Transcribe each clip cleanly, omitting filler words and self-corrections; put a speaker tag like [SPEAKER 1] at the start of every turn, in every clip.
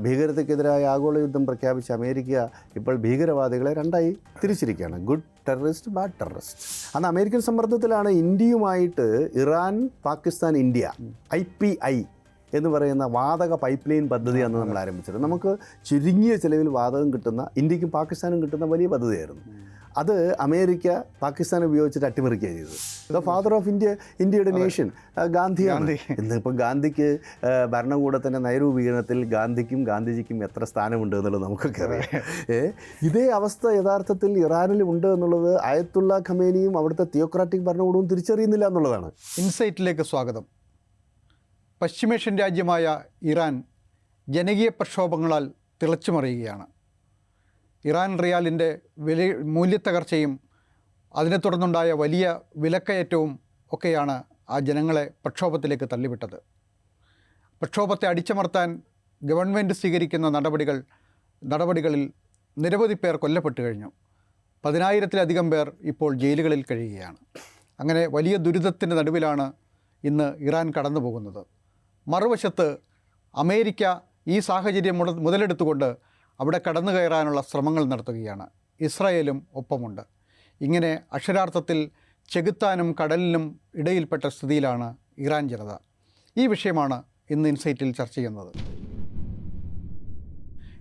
[SPEAKER 1] ഭീകരതയ്ക്കെതിരായ ആഗോള യുദ്ധം പ്രഖ്യാപിച്ച അമേരിക്ക ഇപ്പോൾ ഭീകരവാദികളെ രണ്ടായി തിരിച്ചിരിക്കുകയാണ്, ഗുഡ് ടെററിസ്റ്റ്, ബാഡ് ടെററിസ്റ്റ്. അന്ന് അമേരിക്കൻ സമ്മർദ്ദത്തിലാണ് ഇന്ത്യയുമായിട്ട് ഇറാൻ, പാകിസ്ഥാൻ, ഇന്ത്യ IPI എന്ന് പറയുന്ന വാതക പൈപ്പ് ലൈൻ പദ്ധതി അന്ന് നമ്മൾ ആരംഭിച്ചത്. നമുക്ക് ചുരുങ്ങിയ ചിലവിൽ വാതകം കിട്ടുന്ന, ഇന്ത്യക്കും പാകിസ്ഥാനും കിട്ടുന്ന വലിയ പദ്ധതിയായിരുന്നു. അത് അമേരിക്ക പാകിസ്ഥാൻ ഉപയോഗിച്ചിട്ട് അട്ടിമറിക്കുക ചെയ്തത്. ദ ഫാദർ ഓഫ് ഇന്ത്യയുടെ നേഷൻ ഗാന്ധിയാണ്. ഇന്നിപ്പോൾ ഗാന്ധിക്ക് ഭരണകൂടത്തിൻ്റെ നയരൂപീകരണത്തിൽ ഗാന്ധിക്കും ഗാന്ധിജിക്കും എത്ര സ്ഥാനമുണ്ട് എന്നുള്ളത് നമുക്കൊക്കെ അറിയാം. ഇതേ അവസ്ഥ യഥാർത്ഥത്തിൽ ഇറാനിൽ ഉണ്ട് എന്നുള്ളത് അയത്തുള്ള ഖമേനിയും അവിടുത്തെ തിയോക്രാറ്റിക് ഭരണകൂടവും തിരിച്ചറിയുന്നില്ല എന്നുള്ളതാണ്.
[SPEAKER 2] ഇൻസൈറ്റിലേക്ക് സ്വാഗതം. പശ്ചിമേഷ്യൻ രാജ്യമായ ഇറാൻ ജനകീയ പ്രക്ഷോഭങ്ങളാൽ തിളച്ചുമറിയുകയാണ്. ഇറാൻ റിയാലിൻ്റെ മൂല്യത്തകർച്ചയും അതിനെ തുടർന്നുണ്ടായ വലിയ വിലക്കയറ്റവും ഒക്കെയാണ് ആ ജനങ്ങളെ പ്രക്ഷോഭത്തിലേക്ക് തള്ളിവിട്ടത്. പ്രക്ഷോഭത്തെ അടിച്ചമർത്താൻ ഗവൺമെൻറ് സ്വീകരിക്കുന്ന നടപടികളിൽ നിരവധി പേർ കൊല്ലപ്പെട്ടു കഴിഞ്ഞു. 10,000-ത്തിലധികം പേർ ഇപ്പോൾ ജയിലുകളിൽ കഴിയുകയാണ്. അങ്ങനെ വലിയ ദുരിതത്തിൻ്റെ നടുവിലാണ് ഇന്ന് ഇറാൻ കടന്നു പോകുന്നത്. മറുവശത്ത് അമേരിക്ക ഈ സാഹചര്യം മുതലെടുത്തുകൊണ്ട് അവിടെ കടന്നു കയറാനുള്ള ശ്രമങ്ങൾ നടത്തുകയാണ്. ഇസ്രായേലും ഒപ്പമുണ്ട്. ഇങ്ങനെ അക്ഷരാർത്ഥത്തിൽ ചെകുത്താനും കടലിനും ഇടയിൽപ്പെട്ട സ്ഥിതിയിലാണ് ഇറാൻ ജനത. ഈ വിഷയമാണ് ഇന്ന് ഇൻസൈറ്റിൽ ചർച്ച ചെയ്യുന്നത്.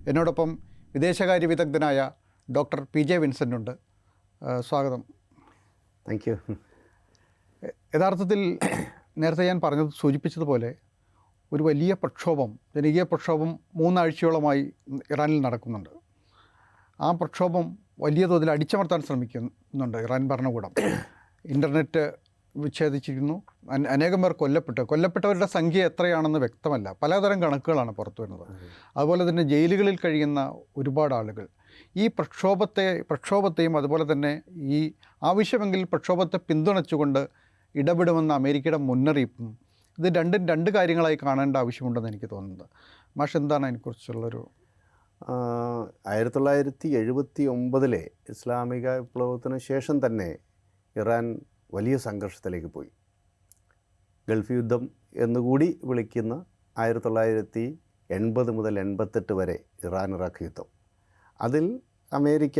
[SPEAKER 2] എന്നോടൊപ്പം വിദേശകാര്യ വിദഗ്ധനായ ഡോക്ടർ PJ വിൻസെൻ്റ് ഉണ്ട്. സ്വാഗതം.
[SPEAKER 1] Thank you.
[SPEAKER 2] യഥാർത്ഥത്തിൽ നേരത്തെ ഞാൻ സൂചിപ്പിച്ചതുപോലെ ഒരു വലിയ പ്രക്ഷോഭം, ജനകീയ പ്രക്ഷോഭം 3 ആഴ്ചയോളമായി ഇറാനിൽ നടക്കുന്നുണ്ട്. ആ പ്രക്ഷോഭം വലിയ തോതിൽ അടിച്ചമർത്താൻ ശ്രമിക്കുന്നുണ്ട് ഇറാൻ ഭരണകൂടം. ഇൻ്റർനെറ്റ് വിച്ഛേദിച്ചിരിക്കുന്നു. അനേകം പേർ കൊല്ലപ്പെട്ടവരുടെ സംഖ്യ എത്രയാണെന്ന് വ്യക്തമല്ല. പലതരം കണക്കുകളാണ് പുറത്തു വരുന്നത്. അതുപോലെ തന്നെ ജയിലുകളിൽ കഴിയുന്ന ഒരുപാട് ആളുകൾ. ഈ പ്രക്ഷോഭത്തെയും അതുപോലെ തന്നെ ഈ ആവശ്യമെങ്കിൽ പ്രക്ഷോഭത്തെ പിന്തുണച്ചുകൊണ്ട് ഇടപെടുമെന്ന അമേരിക്കയുടെ മുന്നറിയിപ്പും, ഇത് രണ്ടും രണ്ട് കാര്യങ്ങളായി കാണേണ്ട ആവശ്യമുണ്ടെന്ന് എനിക്ക് തോന്നുന്നത്. മാഷ് എന്താണ് അതിനെക്കുറിച്ചുള്ളൊരു?
[SPEAKER 1] 1979 ഇസ്ലാമിക വിപ്ലവത്തിന് ശേഷം തന്നെ ഇറാൻ വലിയ സംഘർഷത്തിലേക്ക് പോയി. ഗൾഫ് യുദ്ധം എന്നുകൂടി വിളിക്കുന്ന 1980 മുതൽ 88 വരെ ഇറാൻ ഇറാഖ് യുദ്ധം. അതിൽ അമേരിക്ക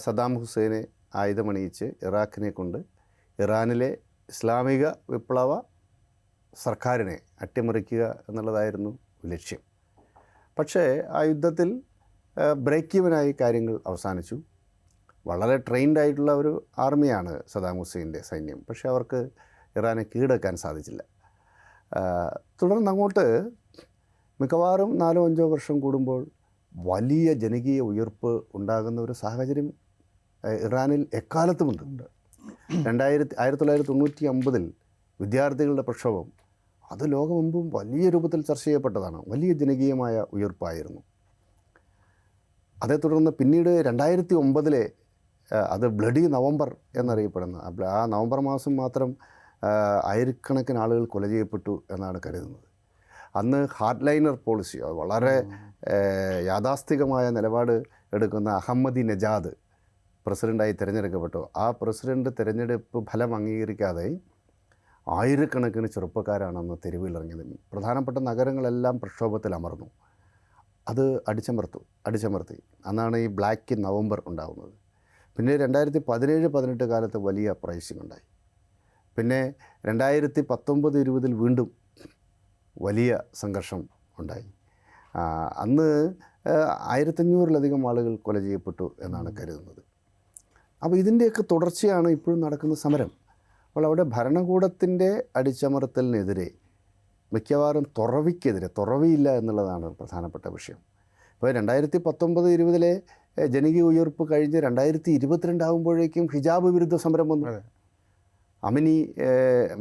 [SPEAKER 1] സദ്ദാം ഹുസൈനെ ആയുധമണിയിച്ച് ഇറാഖിനെ കൊണ്ട് ഇറാനിലെ ഇസ്ലാമിക വിപ്ലവ സർക്കാരിനെ അട്ടിമറിക്കുക എന്നുള്ളതായിരുന്നു ലക്ഷ്യം. പക്ഷേ ആ യുദ്ധത്തിൽ ബ്രേക്ക് ഈവനായി കാര്യങ്ങൾ അവസാനിച്ചു. വളരെ ട്രെയിൻഡ് ആയിട്ടുള്ള ഒരു ആർമിയാണ് സദ്ദാം ഹുസൈൻ്റെ സൈന്യം. പക്ഷേ അവർക്ക് ഇറാനെ കീഴടക്കാൻ സാധിച്ചില്ല. തുടർന്ന് അങ്ങോട്ട് മിക്കവാറും 4-5 വർഷം കൂടുമ്പോൾ വലിയ ജനകീയ ഉയർപ്പ് ഉണ്ടാകുന്ന ഒരു സാഹചര്യം ഇറാനിൽ എക്കാലത്തുമുണ്ട്. 1999 വിദ്യാർത്ഥികളുടെ പ്രക്ഷോഭം അത് ലോകമെമ്പും വലിയ രൂപത്തിൽ ചർച്ച ചെയ്യപ്പെട്ടതാണ്. വലിയ ജനകീയമായ ഉയർപ്പായിരുന്നു. അതേ തുടർന്ന് പിന്നീട് 2009 അത് ബ്ലഡി നവംബർ എന്നറിയപ്പെടുന്ന ആ നവംബർ മാസം മാത്രം ആയിരക്കണക്കിന് ആളുകൾ കൊല ചെയ്യപ്പെട്ടു എന്നാണ് കരുതുന്നത്. അന്ന് ഹാർഡ് ലൈനർ പോളിസി, വളരെ യാഥാസ്ഥികമായ നിലപാട് എടുക്കുന്ന അഹമ്മദി നജാദ് പ്രസിഡൻ്റായി തിരഞ്ഞെടുക്കപ്പെട്ടു. ആ പ്രസിഡൻ്റ് തിരഞ്ഞെടുപ്പ് ഫലം അംഗീകരിക്കാതെ ആയിരക്കണക്കിന് ചെറുപ്പക്കാരാണ് തെരുവിലിറങ്ങിയത്. പ്രധാനപ്പെട്ട നഗരങ്ങളെല്ലാം പ്രക്ഷോഭത്തിൽ അമർന്നു. അത് അടിച്ചമർത്തി. അന്നാണ് ഈ ബ്ലാക്ക് നവംബർ ഉണ്ടാകുന്നത്. പിന്നെ 2017-18 കാലത്ത് വലിയ പ്രൈസിംഗ് ഉണ്ടായി. പിന്നെ 2019-20 വീണ്ടും വലിയ സംഘർഷം ഉണ്ടായി. അന്ന് 1500-ലധികം ആളുകൾ കൊല ചെയ്യപ്പെട്ടു എന്നാണ് കരുതുന്നത്. അപ്പോൾ ഇതിൻ്റെയൊക്കെ തുടർച്ചയാണ് ഇപ്പോഴും നടക്കുന്ന സമരം. അപ്പോൾ അവിടെ ഭരണകൂടത്തിൻ്റെ അടിച്ചമർത്തലിനെതിരെ മിക്കവാറും തുറവിയില്ല എന്നുള്ളതാണ് പ്രധാനപ്പെട്ട വിഷയം. ഇപ്പോൾ 2019-20 ജനകീയ ഉയർപ്പ് കഴിഞ്ഞ് 2022 ആകുമ്പോഴേക്കും ഹിജാബ് വിരുദ്ധ സമരം വന്നു. അമിനി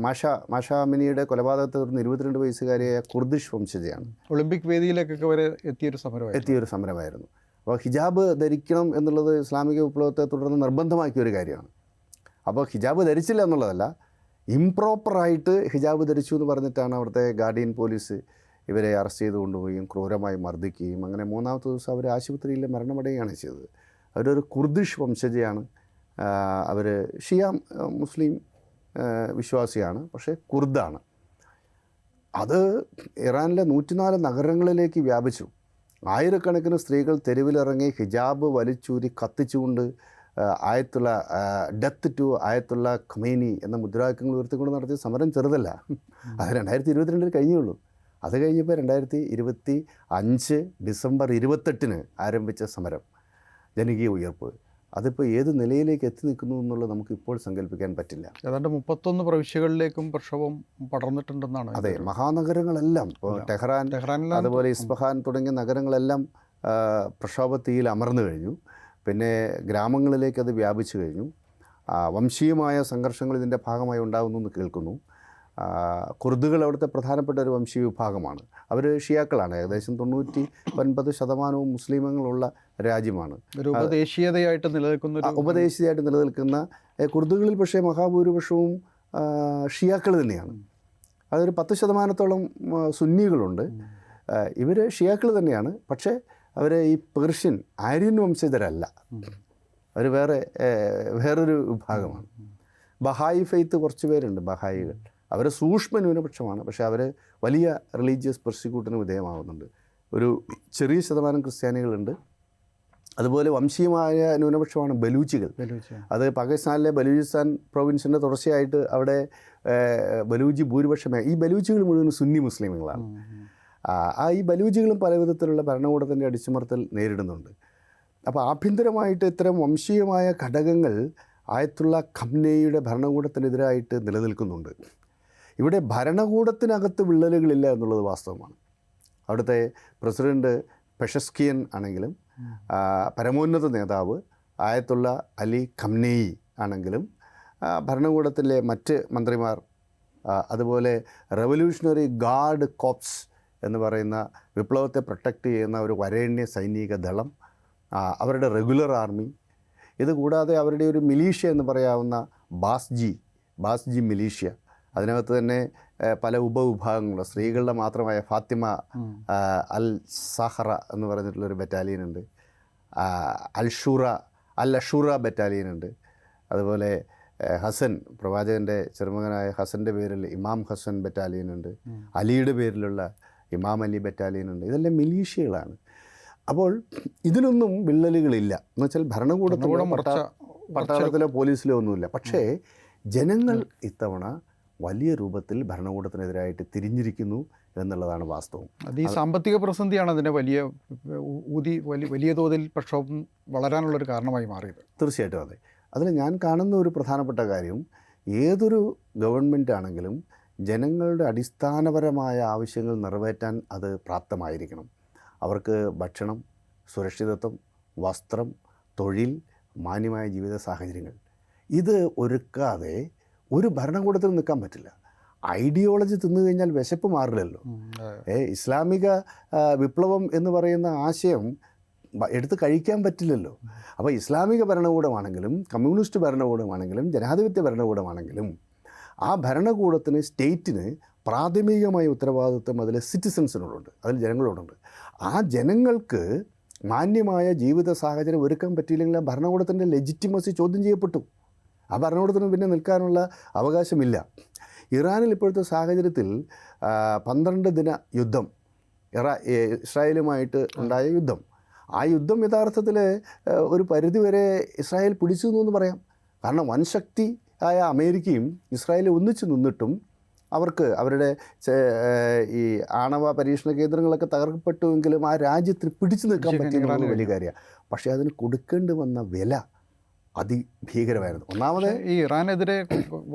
[SPEAKER 1] മാഷ അമിനിയുടെ കൊലപാതകത്തെ തുടർന്ന് 22 വയസ്സുകാരിയായ കുർദിഷ് വംശജയാണ്.
[SPEAKER 2] ഒളിമ്പിക് വേദിയിലേക്കൊക്കെ വരെ എത്തിയൊരു സമരമായിരുന്നു.
[SPEAKER 1] അപ്പോൾ ഹിജാബ് ധരിക്കണം എന്നുള്ളത് ഇസ്ലാമിക വിപ്ലവത്തെ തുടർന്ന് നിർബന്ധമാക്കിയൊരു കാര്യമാണ്. അപ്പോൾ ഹിജാബ് ധരിച്ചില്ല എന്നുള്ളതല്ല, ഇംപ്രോപ്പറായിട്ട് ഹിജാബ് ധരിച്ചു എന്ന് പറഞ്ഞിട്ടാണ് അവിടുത്തെ ഗാർഡിയൻ പോലീസ് ഇവരെ അറസ്റ്റ് ചെയ്ത് കൊണ്ടുപോവുകയും ക്രൂരമായി മർദ്ദിക്കുകയും അങ്ങനെ 3-ാമത്തെ ദിവസം അവർ ആശുപത്രിയിൽ മരണമടയുകയാണ് ചെയ്തത്. അവരൊരു കുർദിഷ് വംശജയാണ്. അവർ ഷിയ മുസ്ലിം വിശ്വാസിയാണ്, പക്ഷേ കുർദാണ്. അത് ഇറാനിലെ 104 നഗരങ്ങളിലേക്ക് വ്യാപിച്ചു. ആയിരക്കണക്കിന് സ്ത്രീകൾ തെരുവിലിറങ്ങി ഹിജാബ് വലിച്ചൂരി കത്തിച്ചുകൊണ്ട് ആയത്തുള്ള ഡെത്ത് ടു ആയത്തുള്ള ഖമേനി എന്ന മുദ്രാവാക്യങ്ങൾ ഉയർത്തിക്കൊണ്ട് നടത്തിയ സമരം ചെറുതല്ല. അത് 2022 കഴിഞ്ഞുള്ളൂ. അത് കഴിഞ്ഞപ്പോൾ 2025 ഡിസംബർ 28 ആരംഭിച്ച സമരം, ജനകീയ ഉയർപ്പ്, അതിപ്പോൾ ഏത് നിലയിലേക്ക് എത്തി നിൽക്കുന്നു എന്നുള്ളത് നമുക്ക് ഇപ്പോൾ സങ്കല്പിക്കാൻ പറ്റില്ല.
[SPEAKER 2] ഏതാണ്ട് 31 പ്രവിശ്യകളിലേക്കും പ്രക്ഷോഭം പടർന്നിട്ടുണ്ടെന്നാണ്.
[SPEAKER 1] അതെ, മഹാനഗരങ്ങളെല്ലാം, ഇപ്പോൾ ടെഹ്റാൻ, അതുപോലെ ഇസ്ഫഹാൻ തുടങ്ങിയ നഗരങ്ങളെല്ലാം പ്രക്ഷോഭത്തീയിൽ അമർന്നു കഴിഞ്ഞു. പിന്നെ ഗ്രാമങ്ങളിലേക്ക് അത് വ്യാപിച്ചു കഴിഞ്ഞു. വംശീയമായ സംഘർഷങ്ങൾ ഇതിൻ്റെ ഭാഗമായി ഉണ്ടാകുന്നു എന്ന് കേൾക്കുന്നു. കുർദുകൾ അവിടുത്തെ പ്രധാനപ്പെട്ട ഒരു വംശീയ വിഭാഗമാണ്. അവർ ഷിയാക്കളാണ്. ഏകദേശം 99% മുസ്ലിമുകളുള്ള രാജ്യമാണ്.
[SPEAKER 2] ഒരു ഉപദേശീയതയായിട്ട്
[SPEAKER 1] നിലനിൽക്കുന്ന കുർദുകളിൽ പക്ഷേ മഹാഭൂരിപക്ഷവും ഷിയാക്കൾ തന്നെയാണ്. അതൊരു 10% സുന്നികളുണ്ട്. ഇവർ ഷിയാക്കൾ തന്നെയാണ്. പക്ഷേ അവർ ഈ പേർഷ്യൻ ആര്യൻ വംശജരല്ല. അവർ വേറൊരു വിഭാഗമാണ്. ബഹായി ഫെയ്ത്ത് കുറച്ച് പേരുണ്ട്, ബഹായികൾ. അവർ സൂക്ഷ്മ ന്യൂനപക്ഷമാണ്. പക്ഷേ അവർ വലിയ റിലീജിയസ് പെർസിക്യൂട്ടിന് വിധേയമാകുന്നുണ്ട്. ഒരു ചെറിയ ശതമാനം ക്രിസ്ത്യാനികളുണ്ട്. അതുപോലെ വംശീയമായ ന്യൂനപക്ഷമാണ് ബലൂച്ചികൾ. അത് പാകിസ്ഥാനിലെ ബലൂചിസ്ഥാൻ പ്രൊവിൻസിൻ്റെ തുടർച്ചയായിട്ട് അവിടെ ബലൂജി ഭൂരിപക്ഷമായി. ഈ ബലൂച്ചികൾ മുഴുവൻ സുന്നി മുസ്ലിമുകളാണ്. ഈ ബലൂജികളും പല വിധത്തിലുള്ള ഭരണകൂടത്തിൻ്റെ അടിച്ചമർത്തൽ നേരിടുന്നുണ്ട്. അപ്പോൾ ആഭ്യന്തരമായിട്ട് ഇത്തരം വംശീയമായ ഘടകങ്ങൾ ആയത്തുള്ള ഖംനേയുടെ ഭരണകൂടത്തിനെതിരായിട്ട് നിലനിൽക്കുന്നുണ്ട്. ഇവിടെ ഭരണകൂടത്തിനകത്ത് വിള്ളലുകളില്ല എന്നുള്ളത് വാസ്തവമാണ്. അവിടുത്തെ പ്രസിഡൻറ്റ് പെഷസ്കിയൻ ആണെങ്കിലും പരമോന്നത നേതാവ് ആയത്തുള്ള അലി ഖംനേയി ആണെങ്കിലും ഭരണകൂടത്തിലെ മറ്റ് മന്ത്രിമാർ, അതുപോലെ റവല്യൂഷണറി ഗാർഡ് കോപ്സ് എന്ന് പറയുന്ന വിപ്ലവത്തെ പ്രൊട്ടക്റ്റ് ചെയ്യുന്ന ഒരു വരേണ്യ സൈനിക ദളം, അവരുടെ റെഗുലർ ആർമി, ഇതുകൂടാതെ അവരുടെ ഒരു മിലീഷ്യ എന്ന് പറയാവുന്ന ബാസ്ജി മിലീഷ്യ, അതിനകത്ത് തന്നെ പല ഉപവിഭാഗങ്ങളുണ്ട്. സ്ത്രീകളുടെ മാത്രമായ ഫാത്തിമ അൽ സഹറ എന്ന് പറഞ്ഞിട്ടുള്ളൊരു ബറ്റാലിയനുണ്ട്. അൽ അഷൂറ ബറ്റാലിയനുണ്ട്. അതുപോലെ ഹസൻ, പ്രവാചകൻ്റെ ചെറുമകനായ ഹസൻ്റെ പേരിൽ ഇമാം ഹസൻ ബറ്റാലിയനുണ്ട്. അലിയുടെ പേരിലുള്ള ഇമാം അലി ബറ്റാലിയനുണ്ട്. ഇതെല്ലാം മിലീഷ്യകളാണ്. അപ്പോൾ ഇതിലൊന്നും വിള്ളലുകളില്ല. എന്ന് വെച്ചാൽ ഭരണകൂടത്തിലോ പട്ടാളത്തിലോ പോലീസിലോ ഒന്നുമില്ല. പക്ഷേ ജനങ്ങൾ ഇത്തവണ വലിയ രൂപത്തിൽ ഭരണകൂടത്തിനെതിരായിട്ട് തിരിഞ്ഞിരിക്കുന്നു എന്നുള്ളതാണ് വാസ്തവം.
[SPEAKER 2] അത് ഈ സാമ്പത്തിക പ്രതിസന്ധിയാണ് അതിനെ വലിയ തോതിൽ പ്രക്ഷോഭം വളരാനുള്ളൊരു കാരണമായി മാറിയത്.
[SPEAKER 1] തീർച്ചയായിട്ടും അതെ. അതിൽ ഞാൻ കാണുന്ന ഒരു പ്രധാനപ്പെട്ട കാര്യം, ഏതൊരു ഗവൺമെൻറ് ആണെങ്കിലും ജനങ്ങളുടെ അടിസ്ഥാനപരമായ ആവശ്യങ്ങൾ നിറവേറ്റാൻ അത് പ്രാപ്തമായിരിക്കണം. അവർക്ക് ഭക്ഷണം, സുരക്ഷിതത്വം, വസ്ത്രം, തൊഴിൽ, മാന്യമായ ജീവിത സാഹചര്യങ്ങൾ, ഇത് ഒരുക്കാതെ ഒരു ഭരണകൂടത്തിൽ നിൽക്കാൻ പറ്റില്ല. ഐഡിയോളജി തിന്നു കഴിഞ്ഞാൽ വിശപ്പ് മാറില്ലല്ലോ. ഇസ്ലാമിക വിപ്ലവം എന്ന് പറയുന്ന ആശയം എടുത്ത് കഴിക്കാൻ പറ്റില്ലല്ലോ. അപ്പോൾ ഇസ്ലാമിക ഭരണകൂടമാണെങ്കിലും കമ്മ്യൂണിസ്റ്റ് ഭരണകൂടമാണെങ്കിലും ജനാധിപത്യ ഭരണകൂടമാണെങ്കിലും ആ ഭരണകൂടത്തിന്, സ്റ്റേറ്റിന് പ്രാഥമികമായ ഉത്തരവാദിത്വം അതിലെ സിറ്റിസൺസിനോടുണ്ട്, അതിൽ ജനങ്ങളോടുണ്ട്. ആ ജനങ്ങൾക്ക് മാന്യമായ ജീവിത സാഹചര്യം ഒരുക്കാൻ പറ്റിയില്ലെങ്കിൽ ആ ഭരണകൂടത്തിൻ്റെ ലെജിറ്റിമസി ചോദ്യം ചെയ്യപ്പെട്ടു. ആ ഭരണകൂടത്തിന് പിന്നെ നിൽക്കാനുള്ള അവകാശമില്ല. ഇറാനിൽ ഇപ്പോഴത്തെ സാഹചര്യത്തിൽ 12 ദിന യുദ്ധം, ഇസ്രായേലുമായിട്ട് ഉണ്ടായ യുദ്ധം, ആ യുദ്ധം യഥാർത്ഥത്തിൽ ഒരു പരിധിവരെ ഇസ്രായേൽ പിടിച്ചു എന്ന് പറയാം. കാരണം വൻശക്തി ആയ അമേരിക്കയും ഇസ്രായേലും ഒന്നിച്ചു നിന്നിട്ടും അവർക്ക് അവരുടെ ഈ ആണവ പരീക്ഷണ കേന്ദ്രങ്ങളൊക്കെ തകർക്കപ്പെട്ടുവെങ്കിലും ആ രാജ്യത്തിൽ പിടിച്ചു നിൽക്കാൻ പറ്റിയെന്നുള്ളത് വലിയ കാര്യമാണ്. പക്ഷേ അതിന് കൊടുക്കേണ്ടി വന്ന വില അതിഭീകരമായിരുന്നു. ഒന്നാമത്
[SPEAKER 2] ഈ ഇറാനെതിരെ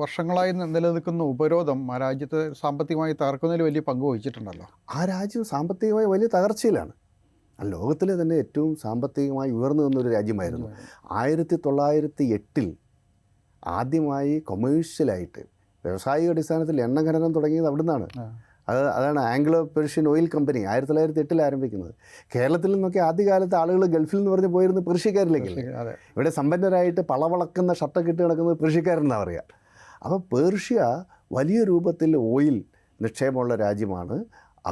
[SPEAKER 2] വർഷങ്ങളായി നിലനിൽക്കുന്ന ഉപരോധം ആ രാജ്യത്തെ സാമ്പത്തികമായി തകർക്കുന്നതിൽ വലിയ പങ്ക് വഹിച്ചിട്ടുണ്ടല്ലോ.
[SPEAKER 1] ആ രാജ്യം സാമ്പത്തികമായി വലിയ തകർച്ചയിലാണ്. ലോകത്തിലെ തന്നെ ഏറ്റവും സാമ്പത്തികമായി ഉയർന്നു നിന്നൊരു രാജ്യമായിരുന്നു. 1908 ആദ്യമായി കൊമേഴ്ഷ്യലായിട്ട് വ്യാവസായിക അടിസ്ഥാനത്തിൽ എണ്ണ ഖനനം തുടങ്ങിയത് അവിടെ നിന്നാണ്. അതാണ് ആംഗ്ലോ പെർഷ്യൻ ഓയിൽ കമ്പനി 1908 ആരംഭിക്കുന്നത്. കേരളത്തിൽ നിന്നൊക്കെ ആദ്യകാലത്ത് ആളുകൾ ഗൾഫിൽ നിന്ന് പറഞ്ഞ് പോയിരുന്നത് പേർഷ്യക്കാരിലേക്കല്ലേ. ഇവിടെ സമ്പന്നരായിട്ട് പളവളക്കുന്ന ഷർട്ടൊക്കെ ഇട്ട് കിടക്കുന്നത് പേർഷ്യക്കാരെന്നാണ് പറയുക. അപ്പോൾ പേർഷ്യ വലിയ രൂപത്തിൽ ഓയിൽ നിക്ഷേപമുള്ള രാജ്യമാണ്.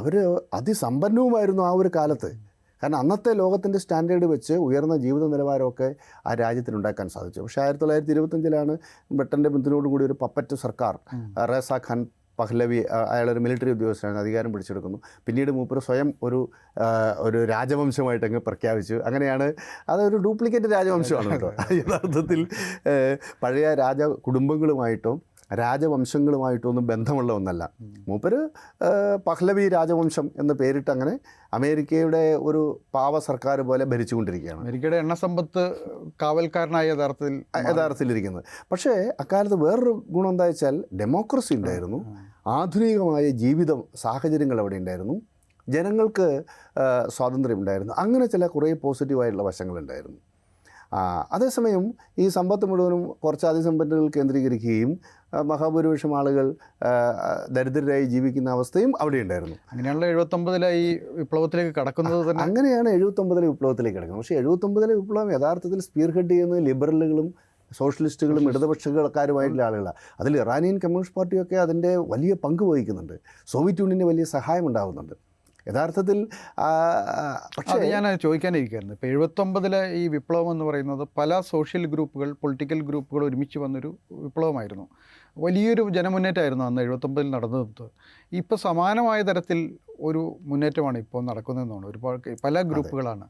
[SPEAKER 1] അവർ അതിസമ്പന്നവുമായിരുന്നു ആ ഒരു കാലത്ത്. കാരണം അന്നത്തെ ലോകത്തിൻ്റെ സ്റ്റാൻഡേർഡ് വെച്ച് ഉയർന്ന ജീവിത നിലവാരമൊക്കെ ആ രാജ്യത്തിനുണ്ടാക്കാൻ സാധിച്ചു. പക്ഷേ 1925 ബ്രിട്ടൻ്റെ പിന്തുണയോടുകൂടി ഒരു പപ്പറ്റ് സർക്കാർ, റേസ ഖാൻ പഹ്ലവി അയാളൊരു മിലിറ്ററി ഉദ്യോഗസ്ഥനാണ്, അധികാരം പിടിച്ചെടുക്കുന്നു. പിന്നീട് മൂപ്പര് സ്വയം ഒരു രാജവംശമായിട്ട് അങ്ങ് പ്രഖ്യാപിച്ചു. അങ്ങനെയാണ് അതൊരു ഡ്യൂപ്ലിക്കേറ്റ് രാജവംശമാണ് കേട്ടോ. യഥാർത്ഥത്തിൽ പഴയ കുടുംബങ്ങളുമായിട്ടോ രാജവംശങ്ങളുമായിട്ടോ ഒന്നും ബന്ധമുള്ള ഒന്നല്ല. മൂപ്പര് പഹ്ലവി രാജവംശം എന്ന് പേരിട്ട് അങ്ങനെ അമേരിക്കയുടെ ഒരു പാവ സർക്കാർ പോലെ ഭരിച്ചുകൊണ്ടിരിക്കുകയാണ്.
[SPEAKER 2] അമേരിക്കയുടെ എണ്ണ സമ്പത്ത് കാവൽക്കാരനായ
[SPEAKER 1] യഥാർത്ഥത്തിലിരിക്കുന്നത്. പക്ഷേ അക്കാലത്ത് വേറൊരു ഗുണം എന്താ വെച്ചാൽ ഡെമോക്രസി ഉണ്ടായിരുന്നു, ആധുനികമായ ജീവിത സാഹചര്യങ്ങൾ അവിടെ ഉണ്ടായിരുന്നു, ജനങ്ങൾക്ക് സ്വാതന്ത്ര്യം ഉണ്ടായിരുന്നു. അങ്ങനെ ചില കുറേ പോസിറ്റീവായിട്ടുള്ള വശങ്ങളുണ്ടായിരുന്നു. അതേസമയം ഈ സമ്പത്ത് മുഴുവനും കുറച്ച് അതിസമ്പന്നകൾ കേന്ദ്രീകരിക്കുകയും മഹാഭൂരിപക്ഷം ആളുകൾ ദരിദ്രരായി ജീവിക്കുന്ന അവസ്ഥയും അവിടെ ഉണ്ടായിരുന്നു.
[SPEAKER 2] അങ്ങനെയുള്ള 79 ഈ വിപ്ലവത്തിലേക്ക് കടക്കുന്നത് തന്നെ
[SPEAKER 1] അങ്ങനെയാണ് 79 വിപ്ലവത്തിലേക്ക് കിടക്കുന്നത്. പക്ഷേ 79 വിപ്ലവം യഥാർത്ഥത്തിൽ സ്പീർ ഹെഡ് ചെയ്യുന്നത് ലിബറലുകളും സോഷ്യലിസ്റ്റുകളും ഇടതുപക്ഷക്കാരുമായിട്ടുള്ള ആളുകളാണ്. അതിൽ ഇറാനിയൻ കമ്മ്യൂണിസ്റ്റ് പാർട്ടിയൊക്കെ അതിൻ്റെ വലിയ പങ്ക് വഹിക്കുന്നുണ്ട്. സോവിയറ്റ് യൂണിയന് വലിയ സഹായം ഉണ്ടാകുന്നുണ്ട് യഥാർത്ഥത്തിൽ.
[SPEAKER 2] പക്ഷേ ഞാൻ ചോദിക്കാനിരിക്കുകയായിരുന്നു, ഇപ്പോൾ 79 ഈ വിപ്ലവം എന്ന് പറയുന്നത് പല സോഷ്യൽ ഗ്രൂപ്പുകൾ, പൊളിറ്റിക്കൽ ഗ്രൂപ്പുകൾ ഒരുമിച്ച് വന്നൊരു വിപ്ലവമായിരുന്നു. വലിയൊരു ജനമുന്നേറ്റമായിരുന്നു അന്ന് 79 നടന്നത്. ഇപ്പോൾ സമാനമായ തരത്തിൽ ഒരു മുന്നേറ്റമാണ് ഇപ്പോൾ നടക്കുന്നതെന്നാണ്. ഒരുപാട് പല ഗ്രൂപ്പുകളാണ്.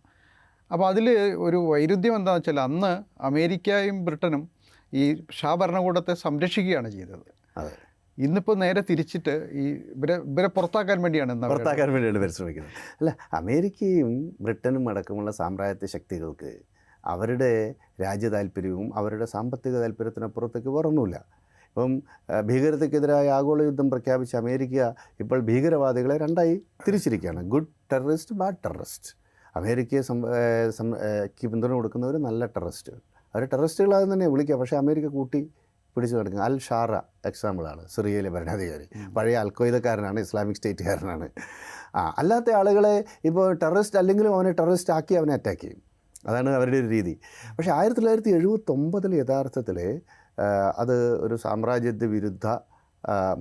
[SPEAKER 2] അപ്പോൾ അതിൽ ഒരു വൈരുദ്ധ്യം എന്താണെന്ന് വെച്ചാൽ അന്ന് അമേരിക്കയും ബ്രിട്ടനും ഈ ഷാ ഭരണകൂടത്തെ സംരക്ഷിക്കുകയാണ് ചെയ്തത്. ഇന്നിപ്പോൾ നേരെ തിരിച്ചിട്ട് ഈ ഇവരെ പുറത്താക്കാൻ വേണ്ടിയാണ്
[SPEAKER 1] പരിശ്രമിക്കുന്നത്. അല്ല, അമേരിക്കയും ബ്രിട്ടനും അടക്കമുള്ള സാമ്രാജ്യത്വ ശക്തികൾക്ക് അവരുടെ രാജ്യ താല്പര്യവും അവരുടെ സാമ്പത്തിക താല്പര്യത്തിനപ്പുറത്തേക്ക് വേറൊന്നുമില്ല. ഇപ്പം ഭീകരതയ്ക്കെതിരായ ആഗോള യുദ്ധം പ്രഖ്യാപിച്ച അമേരിക്ക ഇപ്പോൾ ഭീകരവാദികളെ രണ്ടായി തിരിച്ചിരിക്കുകയാണ്. Good terrorist, bad terrorist. അമേരിക്കയെ പിന്തുണ കൊടുക്കുന്നവർ നല്ല ടെററിസ്റ്റുകൾ. അവർ ടെററിസ്റ്റുകളാകുന്ന തന്നെ വിളിക്കുക. പക്ഷേ അമേരിക്ക കൂട്ടി പിടിച്ചു നടക്കുന്നത്. അൽ ഷാറ എക്സാമ്പിളാണ്, സിറിയയിലെ ഭരണാധികാരി. പഴയ അൽഖ്വയ്ദക്കാരനാണ്, ഇസ്ലാമിക് സ്റ്റേറ്റുകാരനാണ്. അല്ലാത്ത ആളുകളെ ഇപ്പോൾ ടെററിസ്റ്റ് അല്ലെങ്കിലും അവനെ ടെററിസ്റ്റ് ആക്കി അവനെ അറ്റാക്ക് ചെയ്യും. അതാണ് അവരുടെ ഒരു രീതി. പക്ഷേ 1979 യഥാർത്ഥത്തിൽ അത് ഒരു സാമ്രാജ്യത്വ വിരുദ്ധ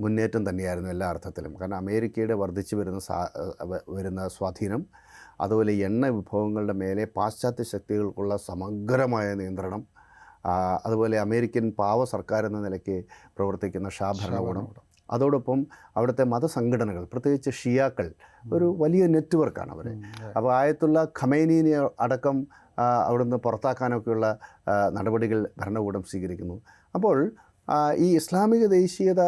[SPEAKER 1] മുന്നേറ്റം തന്നെയായിരുന്നു എല്ലാ അർത്ഥത്തിലും. കാരണം അമേരിക്കയുടെ വർദ്ധിച്ചു വരുന്ന സ്വാധീനം, അതുപോലെ എണ്ണ വിഭവങ്ങളുടെ മേലെ പാശ്ചാത്യ ശക്തികൾക്കുള്ള സമഗ്രമായ നിയന്ത്രണം, അതുപോലെ അമേരിക്കൻ പാവ സർക്കാർ എന്ന നിലയ്ക്ക് പ്രവർത്തിക്കുന്ന ഷാ ഭരണകൂടം, അതോടൊപ്പം അവിടുത്തെ മതസംഘടനകൾ, പ്രത്യേകിച്ച് ഷിയാക്കൾ ഒരു വലിയ നെറ്റ്വർക്കാണ് അവർ. അപ്പോൾ ആയത്തുള്ള ഖമൈനീനെ അടക്കം അവിടുന്ന് പുറത്താക്കാനൊക്കെയുള്ള നടപടികൾ ഭരണകൂടം സ്വീകരിക്കുന്നു. അപ്പോൾ ഈ ഇസ്ലാമിക ദേശീയത,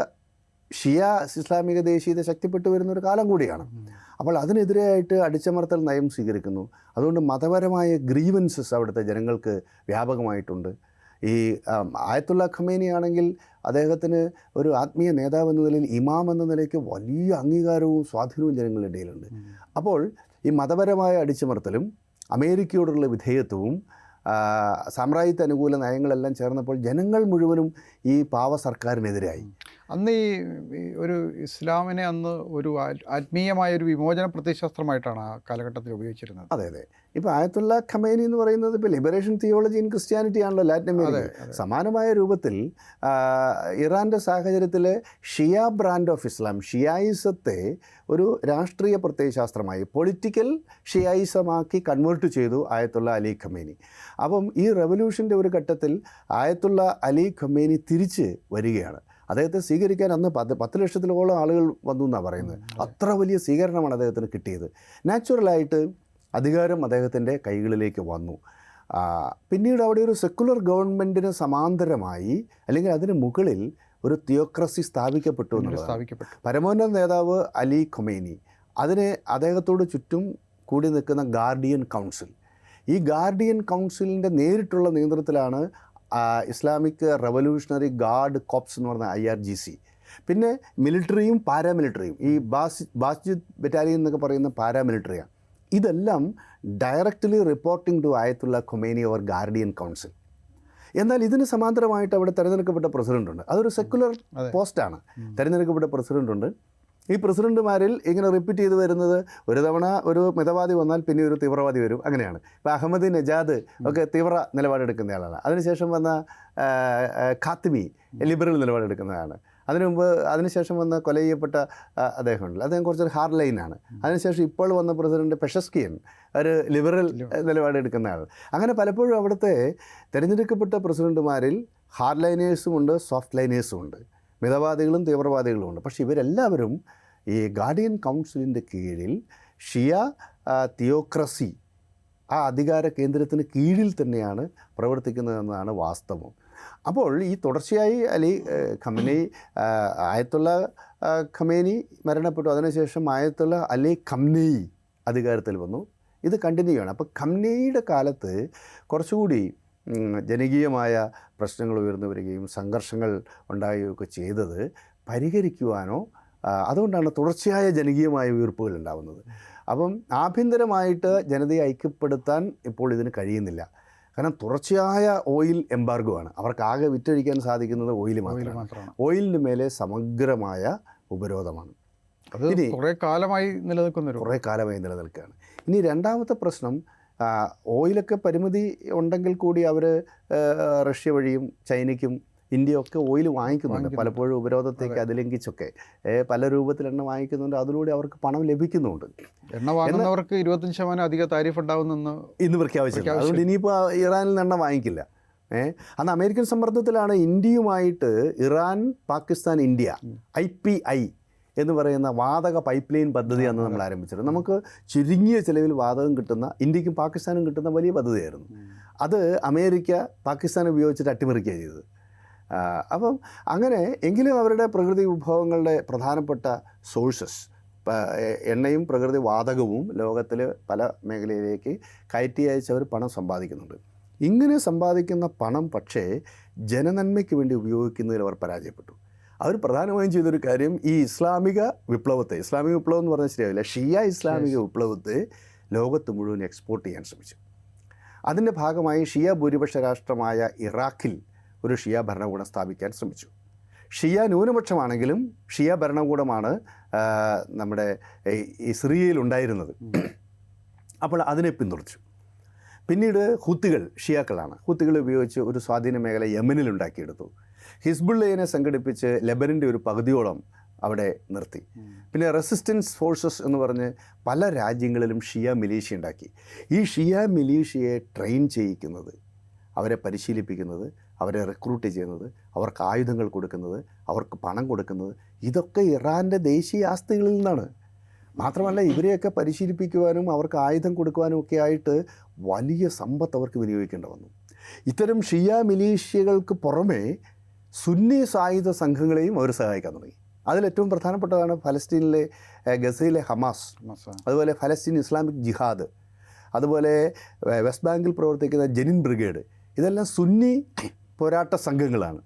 [SPEAKER 1] ഇസ്ലാമിക ദേശീയത ശക്തിപ്പെട്ടു വരുന്നൊരു കാലം കൂടിയാണ്. അപ്പോൾ അതിനെതിരെയായിട്ട് അടിച്ചമർത്തൽ നയം സ്വീകരിക്കുന്നു. അതുകൊണ്ട് മതപരമായ ഗ്രീവൻസസ് അവിടുത്തെ ജനങ്ങൾക്ക് വ്യാപകമായിട്ടുണ്ട്. ഈ ആയത്തുള്ള ഖമേനി ആണെങ്കിൽ അദ്ദേഹത്തിന് ഒരു ആത്മീയ നേതാവ് എന്ന നിലയിൽ, ഇമാം എന്ന നിലയ്ക്ക് വലിയ അംഗീകാരവും സ്വാധീനവും ജനങ്ങളുടെ ഇടയിലുണ്ട്. അപ്പോൾ ഈ മതപരമായ അടിച്ചമർത്തലും അമേരിക്കയോടുള്ള വിധേയത്വവും സാമ്രാജ്യത്വ അനുകൂല നയങ്ങളെല്ലാം ചേർന്നപ്പോൾ ജനങ്ങൾ മുഴുവനും ഈ പാവ സർക്കാരിനെതിരായി.
[SPEAKER 2] അന്ന് ഈ ഒരു ഇസ്ലാമിനെ അന്ന് ഒരു ആത്മീയമായൊരു വിമോചന പ്രത്യയശാസ്ത്രമായിട്ടാണ് ആ കാലഘട്ടത്തിൽ ഉപയോഗിച്ചിരുന്നത്.
[SPEAKER 1] അതെ അതെ. ഇപ്പോൾ ആയത്തുള്ള ഖമേനി എന്ന് പറയുന്നത് ഇപ്പോൾ ലിബറേഷൻ തിയോളജി ഇൻ ക്രിസ്ത്യാനിറ്റി ആണല്ലോ ലാറ്റിൻ അമേരിക്ക. സമാനമായ രൂപത്തിൽ ഇറാൻ്റെ സാഹചര്യത്തിൽ ഷിയ ബ്രാൻഡ് ഓഫ് ഇസ്ലാം, ഷിയായിസത്തെ ഒരു രാഷ്ട്രീയ പ്രത്യയശാസ്ത്രമായി പൊളിറ്റിക്കൽ ഷിയായിസമാക്കി കൺവേർട്ട് ചെയ്തു ആയത്തുള്ള അലി ഖമേനി. അപ്പം ഈ റെവല്യൂഷൻ്റെ ഒരു ഘട്ടത്തിൽ ആയത്തുള്ള അലി ഖമേനി തിരിച്ച് വരികയാണ്. അദ്ദേഹത്തെ സ്വീകരിക്കാൻ അന്ന് 10 ലക്ഷത്തിലോളം ആളുകൾ വന്നു എന്നാണ് പറയുന്നത്. അത്ര വലിയ സ്വീകരണമാണ് അദ്ദേഹത്തിന് കിട്ടിയത്. നാച്ചുറലായിട്ട് അധികാരം അദ്ദേഹത്തിൻ്റെ കൈകളിലേക്ക് വന്നു. പിന്നീട് അവിടെ ഒരു സെക്കുലർ ഗവൺമെൻറ്റിന് സമാന്തരമായി അല്ലെങ്കിൽ അതിന് മുകളിൽ ഒരു തിയോക്രസി സ്ഥാപിക്കപ്പെട്ടു എന്നുള്ളത്. പരമോന്നത നേതാവ് അലി ഖൊമൈനി, അതിനെ അദ്ദേഹത്തോട് ചുറ്റും കൂടി നിൽക്കുന്ന ഗാർഡിയൻ കൗൺസിൽ, ഈ ഗാർഡിയൻ കൗൺസിലിൻ്റെ നേരിട്ടുള്ള നിയന്ത്രണത്തിലാണ് ഇസ്ലാമിക് റവല്യൂഷണറി ഗാർഡ് കോപ്സ് എന്ന് പറഞ്ഞ IRGC. പിന്നെ മിലിറ്ററിയും പാരാമിലിറ്ററിയും, ഈ ബാസ്ജിദ് ബറ്റാലിയൻ എന്നൊക്കെ പറയുന്ന പാരാമിലിറ്ററിയാണ്. ഇതെല്ലാം directly reporting to Ayatollah Khomeini or guardian council. എന്നാൽ ഇതിന് സമാന്തരമായിട്ട് അവിടെ തിരഞ്ഞെടുക്കപ്പെട്ട പ്രസിഡൻ്റുണ്ട്. അതൊരു സെക്കുലർ പോസ്റ്റാണ്. തിരഞ്ഞെടുക്കപ്പെട്ട പ്രസിഡൻ്റുണ്ട്. ഈ പ്രസിഡന്റുമാരിൽ ഇങ്ങനെ റിപ്പീറ്റ് ചെയ്ത് വരുന്നത്, ഒരു തവണ ഒരു മിതവാദി വന്നാൽ പിന്നെ ഒരു തീവ്രവാദി വരും, അങ്ങനെയാണ്. ഇപ്പോൾ അഹമ്മദ് നജാദ് ഒക്കെ തീവ്ര നിലപാടെടുക്കുന്ന ആളാണ്. അതിനുശേഷം വന്ന ഖാത്തിമി ലിബറൽ നിലപാടെടുക്കുന്നതാണ്. അതിനുശേഷം വന്ന് കൊല ചെയ്യപ്പെട്ട അദ്ദേഹമുണ്ടല്ലോ, അദ്ദേഹം കുറച്ചൊരു ഹാർഡ് ലൈനാണ്. അതിനുശേഷം ഇപ്പോൾ വന്ന പ്രസിഡന്റ് പെഷസ്കിയൻ ഒരു ലിബറൽ നിലപാടെടുക്കുന്ന ആൾ. അങ്ങനെ പലപ്പോഴും അവിടുത്തെ തിരഞ്ഞെടുക്കപ്പെട്ട പ്രസിഡന്റുമാരിൽ ഹാർഡ് ലൈനേഴ്സും ഉണ്ട്, സോഫ്റ്റ് ലൈനേഴ്സും ഉണ്ട്. മിതവാദികളും തീവ്രവാദികളും ഉണ്ട്. പക്ഷേ ഇവരെല്ലാവരും ഈ ഗാർഡിയൻ കൗൺസിലിൻ്റെ കീഴിൽ ഷിയ തിയോക്രസി, ആ അധികാര കേന്ദ്രത്തിന് കീഴിൽ തന്നെയാണ് പ്രവർത്തിക്കുന്നതെന്നതാണ് വാസ്തവം. അപ്പോൾ ഈ തുടർച്ചയായി ഖമേനി, ആയത്തുള്ള ഖമേനി മരണപ്പെട്ടു, അതിനുശേഷം ആയത്തുള്ള അലി ഖംനേയി അധികാരത്തിൽ വന്നു. ഇത് കണ്ടിന്യൂ ആണ്. അപ്പോൾ ഖംനേയിയുടെ കാലത്ത് കുറച്ചുകൂടി ജനകീയമായ പ്രശ്നങ്ങൾ ഉയർന്നു വരികയും സംഘർഷങ്ങൾ ഉണ്ടാവുകയൊക്കെ ചെയ്തത് പരിഹരിക്കുവാനോ, അതുകൊണ്ടാണ് തുടർച്ചയായ ജനകീയമായ ഉയർപ്പുകൾ ഉണ്ടാകുന്നത്. അപ്പം ആഭ്യന്തരമായിട്ട് ജനതയെ ഐക്യപ്പെടുത്താൻ ഇപ്പോൾ ഇതിന് കഴിയുന്നില്ല. കാരണം തുടർച്ചയായ ഓയിൽ എംബാർഗോ ആണ്. അവർക്ക് ആകെ വിറ്റഴിക്കാൻ സാധിക്കുന്നത് ഓയിൽ മാത്രമാണ്. ഓയിലിന് മേലെ സമഗ്രമായ ഉപരോധമാണ്.
[SPEAKER 2] അത് കുറേ കാലമായി
[SPEAKER 1] നിലനിൽക്കുകയാണ്. ഇനി രണ്ടാമത്തെ പ്രശ്നം, ഓയിലൊക്കെ പരിമിതി ഉണ്ടെങ്കിൽ കൂടി അവർ റഷ്യ വഴിയും ചൈനയ്ക്കും ഇന്ത്യയൊക്കെ ഓയിൽ വാങ്ങിക്കുന്നുണ്ട്. പലപ്പോഴും ഉപരോധത്തേക്ക് അതിലംഘിച്ചൊക്കെ പല രൂപത്തിൽ എണ്ണ വാങ്ങിക്കുന്നുണ്ട്. അതിലൂടെ അവർക്ക് പണം ലഭിക്കുന്നുണ്ട്.
[SPEAKER 2] എണ്ണ വാങ്ങുന്നവർക്ക് 25% അധിക താരിഫ് ഉണ്ടാവുമെന്ന്
[SPEAKER 1] ഇന്ന് പ്രഖ്യാപിച്ചു. അതുകൊണ്ട് ഇനിയിപ്പോൾ ഇറാനിൽ നിന്ന് എണ്ണ വാങ്ങിക്കില്ല. അന്ന് അമേരിക്കൻ സമ്മർദ്ദത്തിലാണ് ഇന്ത്യയുമായിട്ട് ഇറാൻ പാകിസ്ഥാൻ ഇന്ത്യ IPI എന്ന് പറയുന്ന വാതക പൈപ്പ് ലൈൻ പദ്ധതി അന്ന് നമ്മൾ ആരംഭിച്ചത്. നമുക്ക് ചുരുങ്ങിയ ചിലവിൽ വാതകം കിട്ടുന്ന, ഇന്ത്യക്കും പാകിസ്ഥാനും കിട്ടുന്ന വലിയ പദ്ധതിയായിരുന്നു. അത് അമേരിക്ക പാകിസ്ഥാൻ ഉപയോഗിച്ചിട്ട് അട്ടിമറിക്കുകയാണ് ചെയ്തത്. അപ്പം അങ്ങനെ എങ്കിലും അവരുടെ പ്രകൃതി വിഭവങ്ങളുടെ പ്രധാനപ്പെട്ട സോഴ്സസ്, എണ്ണയും പ്രകൃതി വാതകവും ലോകത്തിൽ പല മേഖലയിലേക്ക് കയറ്റി അയച്ച് അവർ പണം സമ്പാദിക്കുന്നുണ്ട്. ഇങ്ങനെ സമ്പാദിക്കുന്ന പണം പക്ഷേ ജനനന്മയ്ക്ക് വേണ്ടി ഉപയോഗിക്കുന്നതിൽ അവർ പരാജയപ്പെട്ടു. അവർ പ്രധാനമായും ചെയ്തൊരു കാര്യം, ഈ ഇസ്ലാമിക വിപ്ലവം എന്ന് പറഞ്ഞാൽ ശരിയാവില്ല, ഷിയ ഇസ്ലാമിക വിപ്ലവത്തെ ലോകത്ത് മുഴുവൻ എക്സ്പോർട്ട് ചെയ്യാൻ ശ്രമിച്ചു. അതിൻ്റെ ഭാഗമായി ഷിയ ഭൂരിപക്ഷ രാഷ്ട്രമായ ഇറാഖിൽ ഒരു ഷിയ ഭരണകൂടം സ്ഥാപിക്കാൻ ശ്രമിച്ചു. ഷിയ ന്യൂനപക്ഷമാണെങ്കിലും ഷിയ ഭരണകൂടമാണ് നമ്മുടെ ഈ സിറിയയിൽ ഉണ്ടായിരുന്നത്. അപ്പോൾ അതിനെ പിന്തുണച്ചു. പിന്നീട് ഹൂത്തികൾ ഷിയാക്കളാണ്. ഹൂത്തികളെ ഉപയോഗിച്ച് ഒരു സ്വാധീന മേഖല യമനിൽ ഉണ്ടാക്കിയെടുത്തു. ഹിസ്ബുള്ളയെ സംഘടിപ്പിച്ച് ലെബനൻ്റെ ഒരു പകുതിയോളം അവിടെ നിർത്തി. പിന്നെ റെസിസ്റ്റൻസ് ഫോഴ്സസ് എന്ന് പറഞ്ഞ് പല രാജ്യങ്ങളിലും ഷിയ മിലീഷ്യ ഉണ്ടാക്കി. ഈ ഷിയ മിലീഷ്യയെ ട്രെയിൻ ചെയ്യിക്കുന്നത്, അവരെ പരിശീലിപ്പിക്കുന്നത്, അവരെ റിക്രൂട്ട് ചെയ്യുന്നത്, അവർക്ക് ആയുധങ്ങൾ കൊടുക്കുന്നത്, അവർക്ക് പണം കൊടുക്കുന്നത്, ഇതൊക്കെ ഇറാൻ്റെ ദേശീയ ആസ്തികളിൽ നിന്നാണ്. മാത്രമല്ല ഇവരെയൊക്കെ പരിശീലിപ്പിക്കുവാനും അവർക്ക് ആയുധം കൊടുക്കുവാനും ഒക്കെ ആയിട്ട് വലിയ സമ്പത്ത് അവർക്ക് വിനിയോഗിക്കേണ്ടി വന്നു. ഇത്തരം ഷിയ മിലീഷ്യകൾക്ക് പുറമെ സുന്നി സായുധ സംഘങ്ങളെയും അവർ സഹായിക്കാൻ തുടങ്ങി. അതിലേറ്റവും പ്രധാനപ്പെട്ടതാണ് ഫലസ്തീനിലെ ഗസയിലെ ഹമാസ്, അതുപോലെ ഫലസ്തീൻ ഇസ്ലാമിക് ജിഹാദ്, അതുപോലെ വെസ്റ്റ് ബാങ്കിൽ പ്രവർത്തിക്കുന്ന ജെനിൻ ബ്രിഗേഡ്. ഇതെല്ലാം സുന്നി പോരാട്ട സംഘങ്ങളാണ്.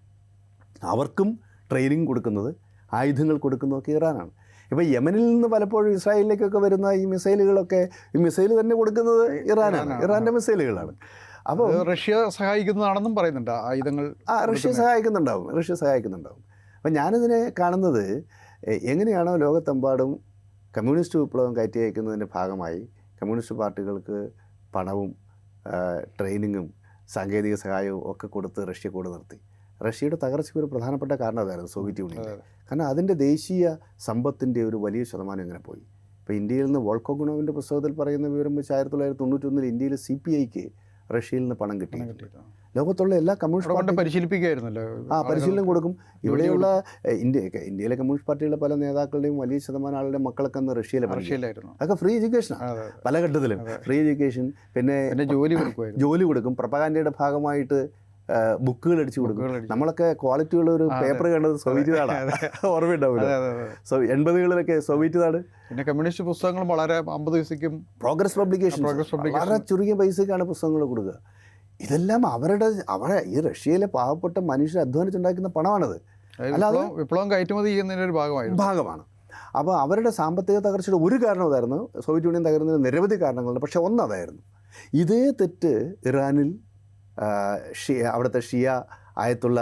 [SPEAKER 1] അവർക്കും ട്രെയിനിങ് കൊടുക്കുന്നത്, ആയുധങ്ങൾ കൊടുക്കുന്നതൊക്കെ ഇറാനാണ്. ഇപ്പോൾ യമനിൽ നിന്ന് പലപ്പോഴും ഇസ്രായേലിലേക്കൊക്കെ വരുന്ന ഈ മിസൈലുകളൊക്കെ, ഈ മിസൈൽ തന്നെ കൊടുക്കുന്നത് ഇറാനാണ്, ഇറാൻ്റെ മിസൈലുകളാണ്. അപ്പോൾ
[SPEAKER 2] റഷ്യ സഹായിക്കുന്നതാണെന്നും പറയുന്നുണ്ട് ആയുധങ്ങൾ.
[SPEAKER 1] റഷ്യ സഹായിക്കുന്നുണ്ടാവും. അപ്പം ഞാനിതിനെ കാണുന്നത്, എങ്ങനെയാണോ ലോകത്തെമ്പാടും കമ്മ്യൂണിസ്റ്റ് വിപ്ലവം കയറ്റി അയക്കുന്നതിൻ്റെ ഭാഗമായി കമ്മ്യൂണിസ്റ്റ് പാർട്ടികൾക്ക് പണവും ട്രെയിനിങ്ങും സാങ്കേതിക സഹായവും ഒക്കെ കൊടുത്ത് റഷ്യ കൂടെ നിർത്തി. റഷ്യയുടെ തകർച്ചയ്ക്ക് ഒരു പ്രധാനപ്പെട്ട കാരണം അതായിരുന്നു സോവിയറ്റ് യൂണിയൻ. കാരണം അതിൻ്റെ ദേശീയ സമ്പത്തിൻ്റെ ഒരു വലിയ ശതമാനം ഇങ്ങനെ പോയി. ഇപ്പോൾ ഇന്ത്യയിൽ നിന്ന് വോൾക്കോഗുണോവിൻ്റെ പുസ്തകത്തിൽ പറയുന്ന വിവരം വെച്ച് 1991 ഇന്ത്യയിൽ CPIക്ക് റഷ്യയിൽ നിന്ന് പണം കിട്ടി. ലോകത്തുള്ള എല്ലാ കമ്മ്യൂണിസ്റ്റ്
[SPEAKER 2] പരിശീലിപ്പിക്കുകയായിരുന്നല്ലോ.
[SPEAKER 1] പരിശീലനം കൊടുക്കും. ഇവിടെയുള്ള ഇന്ത്യയിലെ കമ്മ്യൂണിസ്റ്റ് പാർട്ടിയുടെ പല നേതാക്കളുടെയും വലിയ ശതമാനം ആളുടെ മക്കളൊക്കെ അന്ന് റഷ്യയിലായിരുന്നു. അതൊക്കെ ഫ്രീ എഡ്യൂക്കേഷനാണ്. പല ഘട്ടത്തിലും ഫ്രീ എഡ്യൂക്കേഷൻ. പിന്നെ ജോലി കൊടുക്കും. പ്രൊപ്പഗാൻഡയുടെ ഭാഗമായിട്ട് ബുക്കുകൾ അടിച്ചു കൊടുക്കും. നമ്മളൊക്കെ ക്വാളിറ്റിയുള്ള ഒരു പേപ്പർ കണ്ടത് സോവിയറ്റ് നാടാണ്. ഓർമ്മയുണ്ടാവില്ല. 80കളിലൊക്കെ സോവിയറ്റ് നാട്.
[SPEAKER 2] പിന്നെ കമ്മ്യൂണിസ്റ്റ് പുസ്തകങ്ങളും വളരെ 50 പൈസയ്ക്കും
[SPEAKER 1] പ്രോഗ്രസ് പബ്ലിക്കേഷൻ വളരെ ചുരുങ്ങിയ പൈസക്കാണ് പുസ്തകങ്ങൾ കൊടുക്കുക. ഇതെല്ലാം അവരുടെ ഈ റഷ്യയിലെ പാവപ്പെട്ട മനുഷ്യർ അധ്വാനിച്ചുണ്ടാക്കുന്ന പണമാണത്.
[SPEAKER 2] അല്ലാതെ വിപ്ലവം കയറ്റുമതി ചെയ്യുന്നതിൻ്റെ ഒരു ഭാഗമാണ്.
[SPEAKER 1] അപ്പോൾ അവരുടെ സാമ്പത്തിക തകർച്ചയുടെ ഒരു കാരണം അതായിരുന്നു. സോവിയറ്റ് യൂണിയൻ തകരുന്നതിന് നിരവധി കാരണങ്ങളുണ്ട്, പക്ഷേ ഒന്നതായിരുന്നു. ഇതേ തെറ്റ് ഇറാനിൽ അവിടുത്തെ ഷിയ ആയത്തുള്ള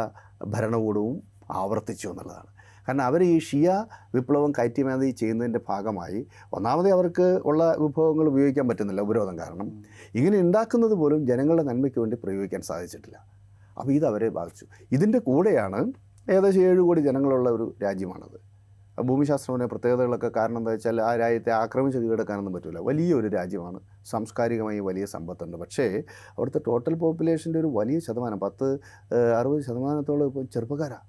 [SPEAKER 1] ഭരണകൂടവും ആവർത്തിച്ചു എന്നുള്ളതാണ്. കാരണം അവർ ഈ ഷിയ വിപ്ലവം കയറ്റുമതി ചെയ്യുന്നതിൻ്റെ ഭാഗമായി ഒന്നാമതേ അവർക്ക് ഉള്ള വിഭവങ്ങൾ ഉപയോഗിക്കാൻ പറ്റുന്നില്ല, ഉപരോധം കാരണം. ഇങ്ങനെ ഉണ്ടാക്കുന്നത് പോലും ജനങ്ങളുടെ നന്മയ്ക്ക് വേണ്ടി പ്രയോഗിക്കാൻ സാധിച്ചിട്ടില്ല. അപ്പോൾ ഇത് അവരെ ബാധിച്ചു. ഇതിൻ്റെ കൂടെയാണ് ഏകദേശം 7 കോടി ജനങ്ങളുള്ള ഒരു രാജ്യമാണത്. ഭൂമിശാസ്ത്രപരമായ പ്രത്യേകതകളൊക്കെ കാരണം എന്താ വെച്ചാൽ ആ രാജ്യത്തെ ആക്രമിച്ച് കീഴടക്കാനൊന്നും പറ്റില്ല. വലിയൊരു രാജ്യമാണ്, സാംസ്കാരികമായി വലിയ സമ്പത്തുണ്ട്. പക്ഷേ അവിടുത്തെ ടോട്ടൽ പോപ്പുലേഷൻ്റെ ഒരു വലിയ ശതമാനം 60% ഇപ്പോൾ ചെറുപ്പക്കാരാണ്.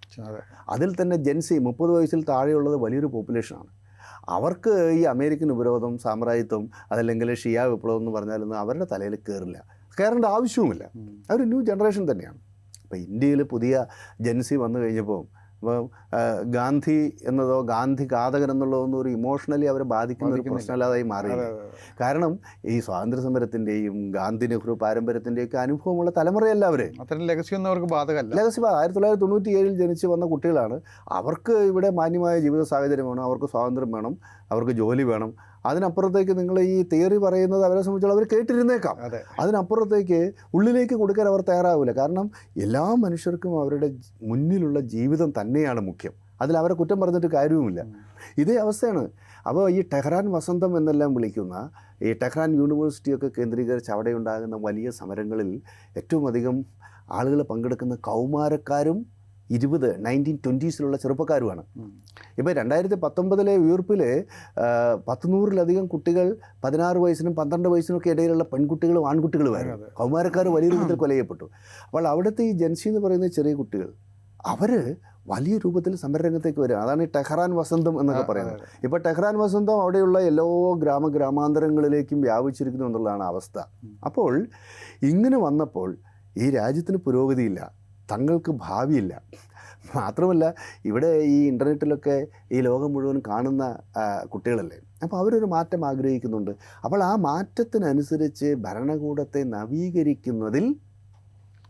[SPEAKER 1] അതിൽ തന്നെ ജെൻസി 30 വയസ്സിൽ താഴെയുള്ളത് വലിയൊരു പോപ്പുലേഷനാണ്. അവർക്ക് ഈ അമേരിക്കൻ ഉപരോധം, സാമ്രാജ്യത്വം, അതല്ലെങ്കിൽ ഷിയ വിപ്ലവം എന്ന് പറഞ്ഞാലൊന്നും അവരുടെ തലയിൽ കയറേണ്ട ആവശ്യവുമില്ല. അവർ ന്യൂ ജനറേഷൻ തന്നെയാണ്. ഇപ്പോൾ ഇന്ത്യയിൽ പുതിയ ജെൻസി വന്നു കഴിഞ്ഞപ്പോൾ ഇപ്പോൾ ഗാന്ധി എന്നതോ ഗാന്ധി ഘാതകൻ എന്നുള്ളതൊന്നും ഒരു ഇമോഷണലി അവരെ ബാധിക്കുന്ന ഒരു പ്രശ്നമല്ലാതായി മാറിയില്ല. കാരണം ഈ സ്വാതന്ത്ര്യ സമരത്തിൻ്റെയും ഗാന്ധി നെഹ്റു പാരമ്പര്യത്തിൻ്റെയൊക്കെ അനുഭവമുള്ള തലമുറയല്ല അവർ.
[SPEAKER 2] അത്തരം ലെഗസിയൊന്നും അവർക്ക് ബാധകമല്ല.
[SPEAKER 1] ലെഗസി 1997 ജനിച്ച് വന്ന കുട്ടികളാണ്. അവർക്ക് ഇവിടെ മാന്യമായ ജീവിത സാഹചര്യം വേണം, അവർക്ക് സ്വാതന്ത്ര്യം വേണം, അവർക്ക് ജോലി വേണം. അതിനപ്പുറത്തേക്ക് നിങ്ങൾ ഈ തിയറി പറയുന്നത് അവരെ സംബന്ധിച്ചോളം അവർ കേട്ടിരുന്നേക്കാം. അതിനപ്പുറത്തേക്ക് ഉള്ളിലേക്ക് കൊടുക്കാൻ അവർ തയ്യാറാവില്ല. കാരണം എല്ലാ മനുഷ്യർക്കും അവരുടെ മുന്നിലുള്ള ജീവിതം തന്നെയാണ് മുഖ്യം. അതിൽ അവരെ കുറ്റം പറഞ്ഞിട്ട് കാര്യവുമില്ല. ഇതേ അവസ്ഥയാണ്. അപ്പോൾ ഈ ടെഹ്റാൻ വസന്തം എന്നെല്ലാം വിളിക്കുന്ന ഈ ടെഹ്റാൻ യൂണിവേഴ്സിറ്റിയൊക്കെ കേന്ദ്രീകരിച്ച് അവിടെ ഉണ്ടാകുന്ന വലിയ സമരങ്ങളിൽ ഏറ്റവും അധികം ആളുകൾ പങ്കെടുക്കുന്ന കൗമാരക്കാരും 1920s ചെറുപ്പക്കാരുമാണ്. ഇപ്പോൾ 2019 യൂറോപ്പിൽ 100-ലധികം കുട്ടികൾ 16 വയസ്സിനും 12 വയസ്സിനൊക്കെ ഇടയിലുള്ള പെൺകുട്ടികളും ആൺകുട്ടികളുമായിരുന്നു. കൗമാരക്കാർ വലിയ രൂപത്തിൽ കൊല ചെയ്യപ്പെട്ടു. അപ്പോൾ അവിടുത്തെ ഈ ജെൻസി എന്ന് പറയുന്ന ചെറിയ കുട്ടികൾ അവർ വലിയ രൂപത്തിൽ സമരരംഗത്തേക്ക് വരിക. അതാണ് ഈ ടെഹ്റാൻ വസന്തം എന്നൊക്കെ പറയുന്നത്. ഇപ്പോൾ ടെഹ്റാൻ വസന്തം അവിടെയുള്ള എല്ലാ ഗ്രാമാന്തരങ്ങളിലേക്കും വ്യാപിച്ചിരിക്കുന്നു എന്നുള്ളതാണ് അവസ്ഥ. അപ്പോൾ ഇങ്ങനെ വന്നപ്പോൾ ഈ രാജ്യത്തിന് പുരോഗതിയില്ല, തങ്ങൾക്ക് ഭാവിയില്ല. മാത്രമല്ല ഇവിടെ ഈ ഇൻ്റർനെറ്റിലൊക്കെ ഈ ലോകം മുഴുവൻ കാണുന്ന കുട്ടികളല്ലേ, അപ്പോൾ അവരൊരു മാറ്റം ആഗ്രഹിക്കുന്നുണ്ട്. അപ്പോൾ ആ മാറ്റത്തിനനുസരിച്ച് ഭരണകൂടത്തെ നവീകരിക്കുന്നതിൽ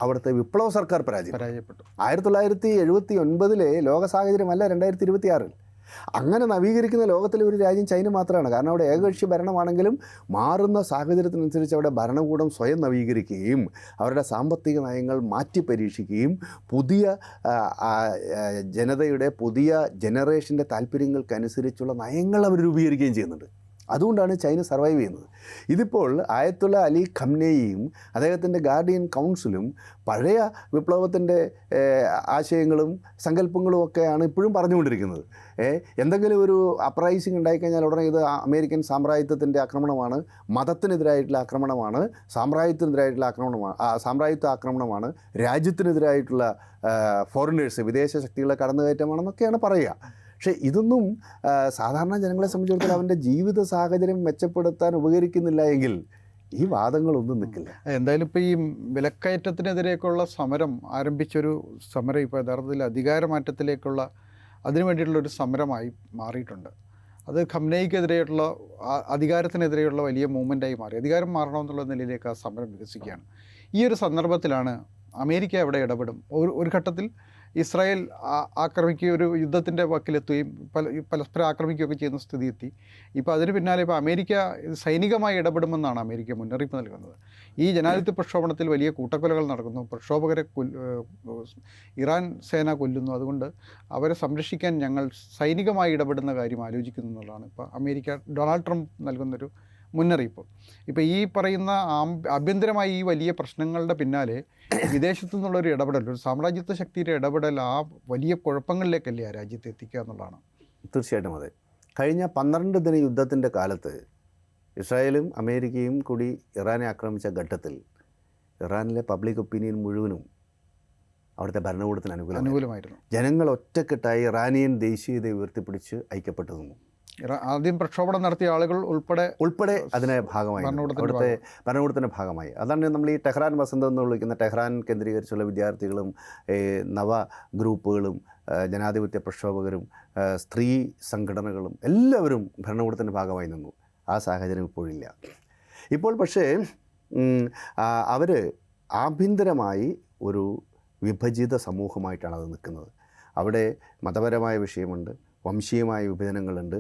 [SPEAKER 1] അവിടുത്തെ വിപ്ലവ സർക്കാർ പരാജയപ്പെട്ടു. 1979 ലോക സാഹചര്യമല്ല 2026. അങ്ങനെ നവീകരിക്കുന്ന ലോകത്തിലെ ഒരു രാജ്യം ചൈന മാത്രമാണ്. കാരണം അവിടെ ഏകകക്ഷി ഭരണമാണെങ്കിലും മാറുന്ന സാഹചര്യത്തിനനുസരിച്ച് അവിടെ ഭരണകൂടം സ്വയം നവീകരിക്കുകയും അവരുടെ സാമ്പത്തിക നയങ്ങൾ മാറ്റി പരീക്ഷിക്കുകയും പുതിയ ജനതയുടെ പുതിയ ജനറേഷൻ്റെ താല്പര്യങ്ങൾക്കനുസരിച്ചുള്ള നയങ്ങൾ അവർ രൂപീകരിക്കുകയും ചെയ്യുന്നുണ്ട്. അതുകൊണ്ടാണ് ചൈന സർവൈവ് ചെയ്യുന്നത്. ഇതിപ്പോൾ ആയത്തുള്ള അലി ഖംനേയിയും അദ്ദേഹത്തിൻ്റെ ഗാർഡിയൻ കൗൺസിലും പഴയ വിപ്ലവത്തിൻ്റെ ആശയങ്ങളും സങ്കല്പങ്ങളും ഒക്കെയാണ് ഇപ്പോഴും പറഞ്ഞുകൊണ്ടിരിക്കുന്നത്. എന്തെങ്കിലും ഒരു അപ്രൈസിങ് ഉണ്ടായിക്കഴിഞ്ഞാൽ ഉടനെ ഇത് അമേരിക്കൻ സാമ്രാജ്യത്വത്തിൻ്റെ ആക്രമണമാണ്, മതത്തിനെതിരായിട്ടുള്ള ആക്രമണമാണ്, സാമ്രാജ്യത്വ ആക്രമണമാണ്, രാജ്യത്തിനെതിരായിട്ടുള്ള ഫോറിനേഴ്സ് വിദേശ ശക്തികളെ കടന്നുകയറ്റമാണെന്നൊക്കെയാണ് പറയുക. പക്ഷേ ഇതൊന്നും സാധാരണ ജനങ്ങളെ സംബന്ധിച്ചിടത്തോളം അവൻ്റെ ജീവിത സാഹചര്യം മെച്ചപ്പെടുത്താൻ ഉപകരിക്കുന്നില്ല എങ്കിൽ ഈ വാദങ്ങളൊന്നും നിൽക്കില്ല.
[SPEAKER 2] എന്തായാലും ഇപ്പോൾ ഈ വിലക്കയറ്റത്തിനെതിരെയൊക്കെയുള്ള സമരം ആരംഭിച്ചൊരു സമരം ഇപ്പോൾ യഥാർത്ഥത്തിൽ അധികാരമാറ്റത്തിലേക്കുള്ള അതിനു വേണ്ടിയിട്ടുള്ളൊരു സമരമായി മാറിയിട്ടുണ്ട്. അത് ഖംനേയിക്കെതിരെയുള്ള അധികാരത്തിനെതിരെയുള്ള വലിയ മൂവ്മെൻറ്റായി മാറി. അധികാരം മാറണമെന്നുള്ള നിലയിലേക്ക് ആ സമരം വികസിക്കുകയാണ്. ഈ ഒരു സന്ദർഭത്തിലാണ് അമേരിക്ക എവിടെ ഇടപെടും. ഒരു ഘട്ടത്തിൽ ഇസ്രായേൽ ആക്രമിക്കുകയും ഒരു യുദ്ധത്തിൻ്റെ വക്കിലെത്തുകയും പരസ്പരം ആക്രമിക്കുകയൊക്കെ ചെയ്യുന്ന സ്ഥിതി എത്തി. ഇപ്പോൾ അതിന് പിന്നാലെ ഇപ്പോൾ അമേരിക്ക സൈനികമായി ഇടപെടുമെന്നാണ് അമേരിക്ക മുന്നറിയിപ്പ് നൽകുന്നത്. ഈ ജനാധിപത്യ പ്രക്ഷോഭണത്തിൽ വലിയ കൂട്ടക്കൊലകൾ നടക്കുന്നു, പ്രക്ഷോഭകരെ ഇറാൻ സേന കൊല്ലുന്നു. അതുകൊണ്ട് അവരെ സംരക്ഷിക്കാൻ ഞങ്ങൾ സൈനികമായി ഇടപെടുന്ന കാര്യം ആലോചിക്കുന്നു എന്നുള്ളതാണ് ഇപ്പോൾ അമേരിക്ക ഡൊണാൾഡ് ട്രംപ് നൽകുന്നൊരു മുന്നറിയിപ്പ്. ഇപ്പോൾ ഈ പറയുന്ന ആഭ്യന്തരമായി ഈ വലിയ പ്രശ്നങ്ങളുടെ പിന്നാലെ വിദേശത്തു നിന്നുള്ളൊരു ഇടപെടൽ, ഒരു സാമ്രാജ്യത്വ ശക്തിയുടെ ഇടപെടൽ ആ വലിയ കുഴപ്പങ്ങളിലേക്കല്ലേ ആ രാജ്യത്തെ എത്തിക്കുക എന്നുള്ളതാണ്.
[SPEAKER 1] തീർച്ചയായിട്ടും അതെ. കഴിഞ്ഞ 12 ദിന യുദ്ധത്തിൻ്റെ കാലത്ത് ഇസ്രായേലും അമേരിക്കയും കൂടി ഇറാനെ ആക്രമിച്ച ഘട്ടത്തിൽ ഇറാനിലെ പബ്ലിക് ഒപ്പീനിയൻ മുഴുവനും അവിടുത്തെ ഭരണകൂടത്തിന് അനുകൂലമായിരുന്നു. ജനങ്ങൾ ഒറ്റക്കെട്ടായി ഇറാനിയൻ ദേശീയതയെ ഉയർത്തിപ്പിടിച്ച് ഐക്യപ്പെട്ടു നിന്നു.
[SPEAKER 2] ആദ്യം പ്രക്ഷോഭണം നടത്തിയ ആളുകൾ ഉൾപ്പെടെ
[SPEAKER 1] അതിൻ്റെ ഭാഗമായി, അവിടുത്തെ ഭരണകൂടത്തിൻ്റെ ഭാഗമായി. അതാണ് നമ്മൾ ഈ ടെഹ്റാൻ വസന്തം എന്ന് വിളിക്കുന്ന ടെഹ്റാൻ കേന്ദ്രീകരിച്ചുള്ള വിദ്യാർത്ഥികളും നവ ഗ്രൂപ്പുകളും ജനാധിപത്യ പ്രക്ഷോഭകരും സ്ത്രീ സംഘടനകളും എല്ലാവരും ഭരണകൂടത്തിൻ്റെ ഭാഗമായി നിന്നു. ആ സാഹചര്യം ഇപ്പോഴില്ല. ഇപ്പോൾ പക്ഷേ അവർ ആഭ്യന്തരമായി ഒരു വിഭജിത സമൂഹമായിട്ടാണ് അത് നിൽക്കുന്നത്. അവിടെ മതപരമായ വിഷയമുണ്ട്, വംശീയമായ വിഭജനങ്ങളുണ്ട്,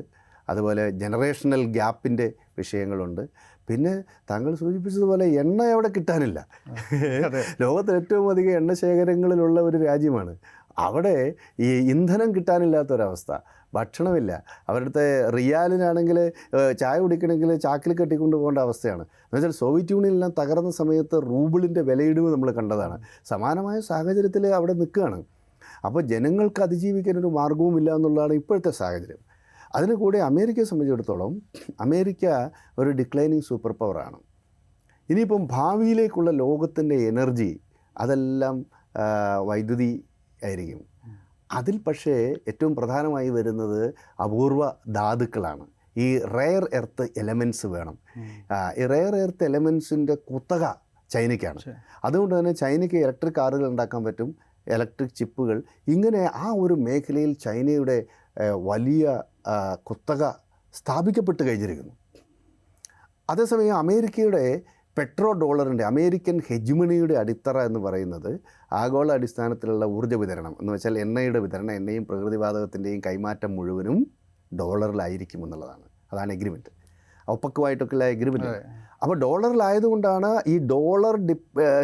[SPEAKER 1] അതുപോലെ ജനറേഷണൽ ഗ്യാപ്പിൻ്റെ വിഷയങ്ങളുണ്ട്. പിന്നെ താങ്കൾ സൂചിപ്പിച്ചതുപോലെ എണ്ണ അവിടെ കിട്ടാനില്ല. ലോകത്തിൽ ഏറ്റവും അധികം എണ്ണ ശേഖരങ്ങളിലുള്ള ഒരു രാജ്യമാണ്. അവിടെ ഈ ഇന്ധനം കിട്ടാനില്ലാത്തൊരവസ്ഥ, ഭക്ഷണമില്ല. അവരുടെ റിയാലിനാണെങ്കിൽ ചായ കുടിക്കണമെങ്കിൽ ചാക്കിൽ കെട്ടിക്കൊണ്ട് പോകേണ്ട അവസ്ഥയാണ്. എന്നുവെച്ചാൽ സോവിയറ്റ് യൂണിയനെല്ലാം തകർന്ന സമയത്ത് റൂബിളിൻ്റെ വിലയിടിവ് നമ്മൾ കണ്ടതാണ്. സമാനമായ സാഹചര്യത്തിൽ അവിടെ നിൽക്കുകയാണ്. അപ്പോൾ ജനങ്ങൾക്ക് അതിജീവിക്കാനൊരു മാർഗവുമില്ല എന്നുള്ളതാണ് ഇപ്പോഴത്തെ സാഹചര്യം. അതിന് കൂടെ അമേരിക്കയെ സംബന്ധിച്ചിടത്തോളം അമേരിക്ക ഒരു ഡിക്ലൈനിങ് സൂപ്പർ പവറാണ്. ഇനിയിപ്പം ഭാവിയിലേക്കുള്ള ലോകത്തിൻ്റെ എനർജി അതെല്ലാം വൈദ്യുതി ആയിരിക്കും. അതിൽ പക്ഷേ ഏറ്റവും പ്രധാനമായി വരുന്നത് അപൂർവ ധാതുക്കളാണ്. ഈ റെയർ എർത്ത് എലമെൻറ്റ്സ് വേണം. ഈ റെയർ എർത്ത് എലമെൻറ്റ്സിൻ്റെ കുത്തക ചൈനയ്ക്കാണ്. അതുകൊണ്ട് തന്നെ ചൈനയ്ക്ക് ഇലക്ട്രിക് കാറുകൾ ഉണ്ടാക്കാൻ പറ്റും, ഇലക്ട്രിക് ചിപ്പുകൾ. ഇങ്ങനെ ആ ഒരു മേഖലയിൽ ചൈനയുടെ വലിയ കുത്തക സ്ഥാപിക്കപ്പെട്ട് കഴിഞ്ഞിരിക്കുന്നു. അതേസമയം അമേരിക്കയുടെ പെട്രോ ഡോളറിൻ്റെ അമേരിക്കൻ ഹെജിമണിയുടെ അടിത്തറ എന്ന് പറയുന്നത് ആഗോള അടിസ്ഥാനത്തിലുള്ള ഊർജ്ജ വിതരണം എന്ന് വെച്ചാൽ എണ്ണയുടെ വിതരണം, എണ്ണയും പ്രകൃതിവാതകത്തിൻ്റെയും കൈമാറ്റം മുഴുവനും ഡോളറിലായിരിക്കും എന്നുള്ളതാണ്. അതാണ് എഗ്രിമെൻറ്റ്, ഒപ്പക്കുമായിട്ടൊക്കെയുള്ള എഗ്രിമെൻറ്റ്. അപ്പോൾ ഡോളറിലായതുകൊണ്ടാണ് ഈ ഡോളർ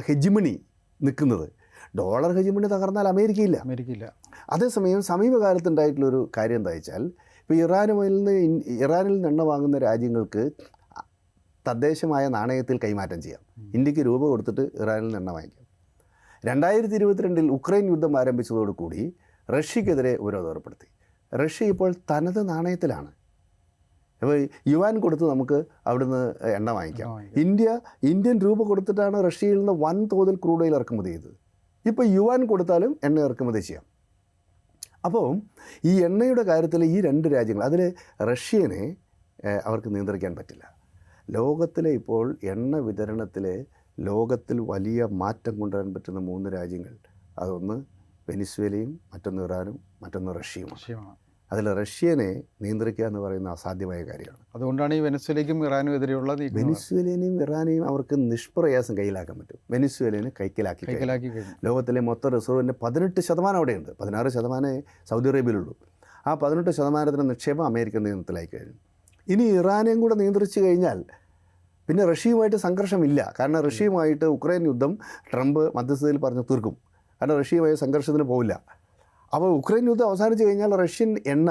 [SPEAKER 1] ഹെജിമണി നിൽക്കുന്നത്. ഡോളർ ഹെജിമണി തകർന്നാൽ അമേരിക്കയില്ല. അതേസമയം സമീപകാലത്തുണ്ടായിട്ടുള്ളൊരു കാര്യം എന്താ വെച്ചാൽ, ഇപ്പോൾ ഇറാനിൽ നിന്ന് എണ്ണ വാങ്ങുന്ന രാജ്യങ്ങൾക്ക് തദ്ദേശമായ നാണയത്തിൽ കൈമാറ്റം ചെയ്യാം. ഇന്ത്യക്ക് രൂപ കൊടുത്തിട്ട് ഇറാനിൽ നിന്ന് എണ്ണ വാങ്ങിക്കാം. 2022 ഉക്രൈൻ യുദ്ധം ആരംഭിച്ചതോടുകൂടി റഷ്യക്കെതിരെ ഉപരോധം ഏർപ്പെടുത്തി. റഷ്യ ഇപ്പോൾ തനത് നാണയത്തിലാണ്. അപ്പോൾ യുവാൻ കൊടുത്ത് നമുക്ക് അവിടുന്ന് എണ്ണ വാങ്ങിക്കാം. ഇന്ത്യൻ രൂപ കൊടുത്തിട്ടാണ് റഷ്യയിൽ നിന്ന് വൻതോതിൽ ക്രൂഡ് ഓയിൽ ഇറക്കുമതി ചെയ്തത്. ഇപ്പോൾ യുവാൻ കൊടുത്താലും എണ്ണ ഇറക്കുമതി ചെയ്യാം. അപ്പോൾ ഈ എണ്ണയുടെ കാര്യത്തിൽ ഈ രണ്ട് രാജ്യങ്ങൾ, അതിൽ റഷ്യനെ അവർക്ക് നിയന്ത്രിക്കാൻ പറ്റില്ല. ലോകത്തിലെ ഇപ്പോൾ എണ്ണ വിതരണത്തിൽ ലോകത്തിൽ വലിയ മാറ്റം കൊണ്ടുവരാൻ പറ്റുന്ന 3 രാജ്യങ്ങൾ, അതൊന്ന് വെനിസ്വേലയും, മറ്റൊന്ന് ഇറാനും, മറ്റൊന്ന് റഷ്യയുമാണ്. അതിൽ റഷ്യനെ നിയന്ത്രിക്കുക എന്ന് പറയുന്ന അസാധ്യമായ കാര്യമാണ്.
[SPEAKER 2] അതുകൊണ്ടാണ് ഈ വെനിസ്വേലയ്ക്കും ഇറാനും എതിരെയുള്ള
[SPEAKER 1] വെനിസ്വേലയെയും ഇറാനെയും അവർക്ക് നിഷ്പ്രയാസം കയ്യിലാക്കാൻ പറ്റും. വെനിസ്വേലനെ കൈക്കലാക്കി കഴിഞ്ഞു. ലോകത്തിലെ മൊത്തം റിസർവിൻ്റെ 18% അവിടെയുണ്ട്. 16% സൗദി അറേബ്യയിലുള്ളൂ. ആ 18% നിക്ഷേപം അമേരിക്കൻ നിയന്ത്രണത്തിലായി കഴിഞ്ഞു. ഇനി ഇറാനെയും കൂടെ നിയന്ത്രിച്ചു കഴിഞ്ഞാൽ പിന്നെ റഷ്യയുമായിട്ട് സംഘർഷമില്ല. കാരണം റഷ്യയുമായിട്ട് ഉക്രൈൻ യുദ്ധം ട്രംപ് മധ്യസ്ഥതയിൽ പറഞ്ഞ് തീർക്കും. കാരണം റഷ്യയുമായി സംഘർഷത്തിന് പോവില്ല. അപ്പോൾ ഉക്രൈൻ യുദ്ധം അവസാനിച്ച് കഴിഞ്ഞാൽ റഷ്യൻ എണ്ണ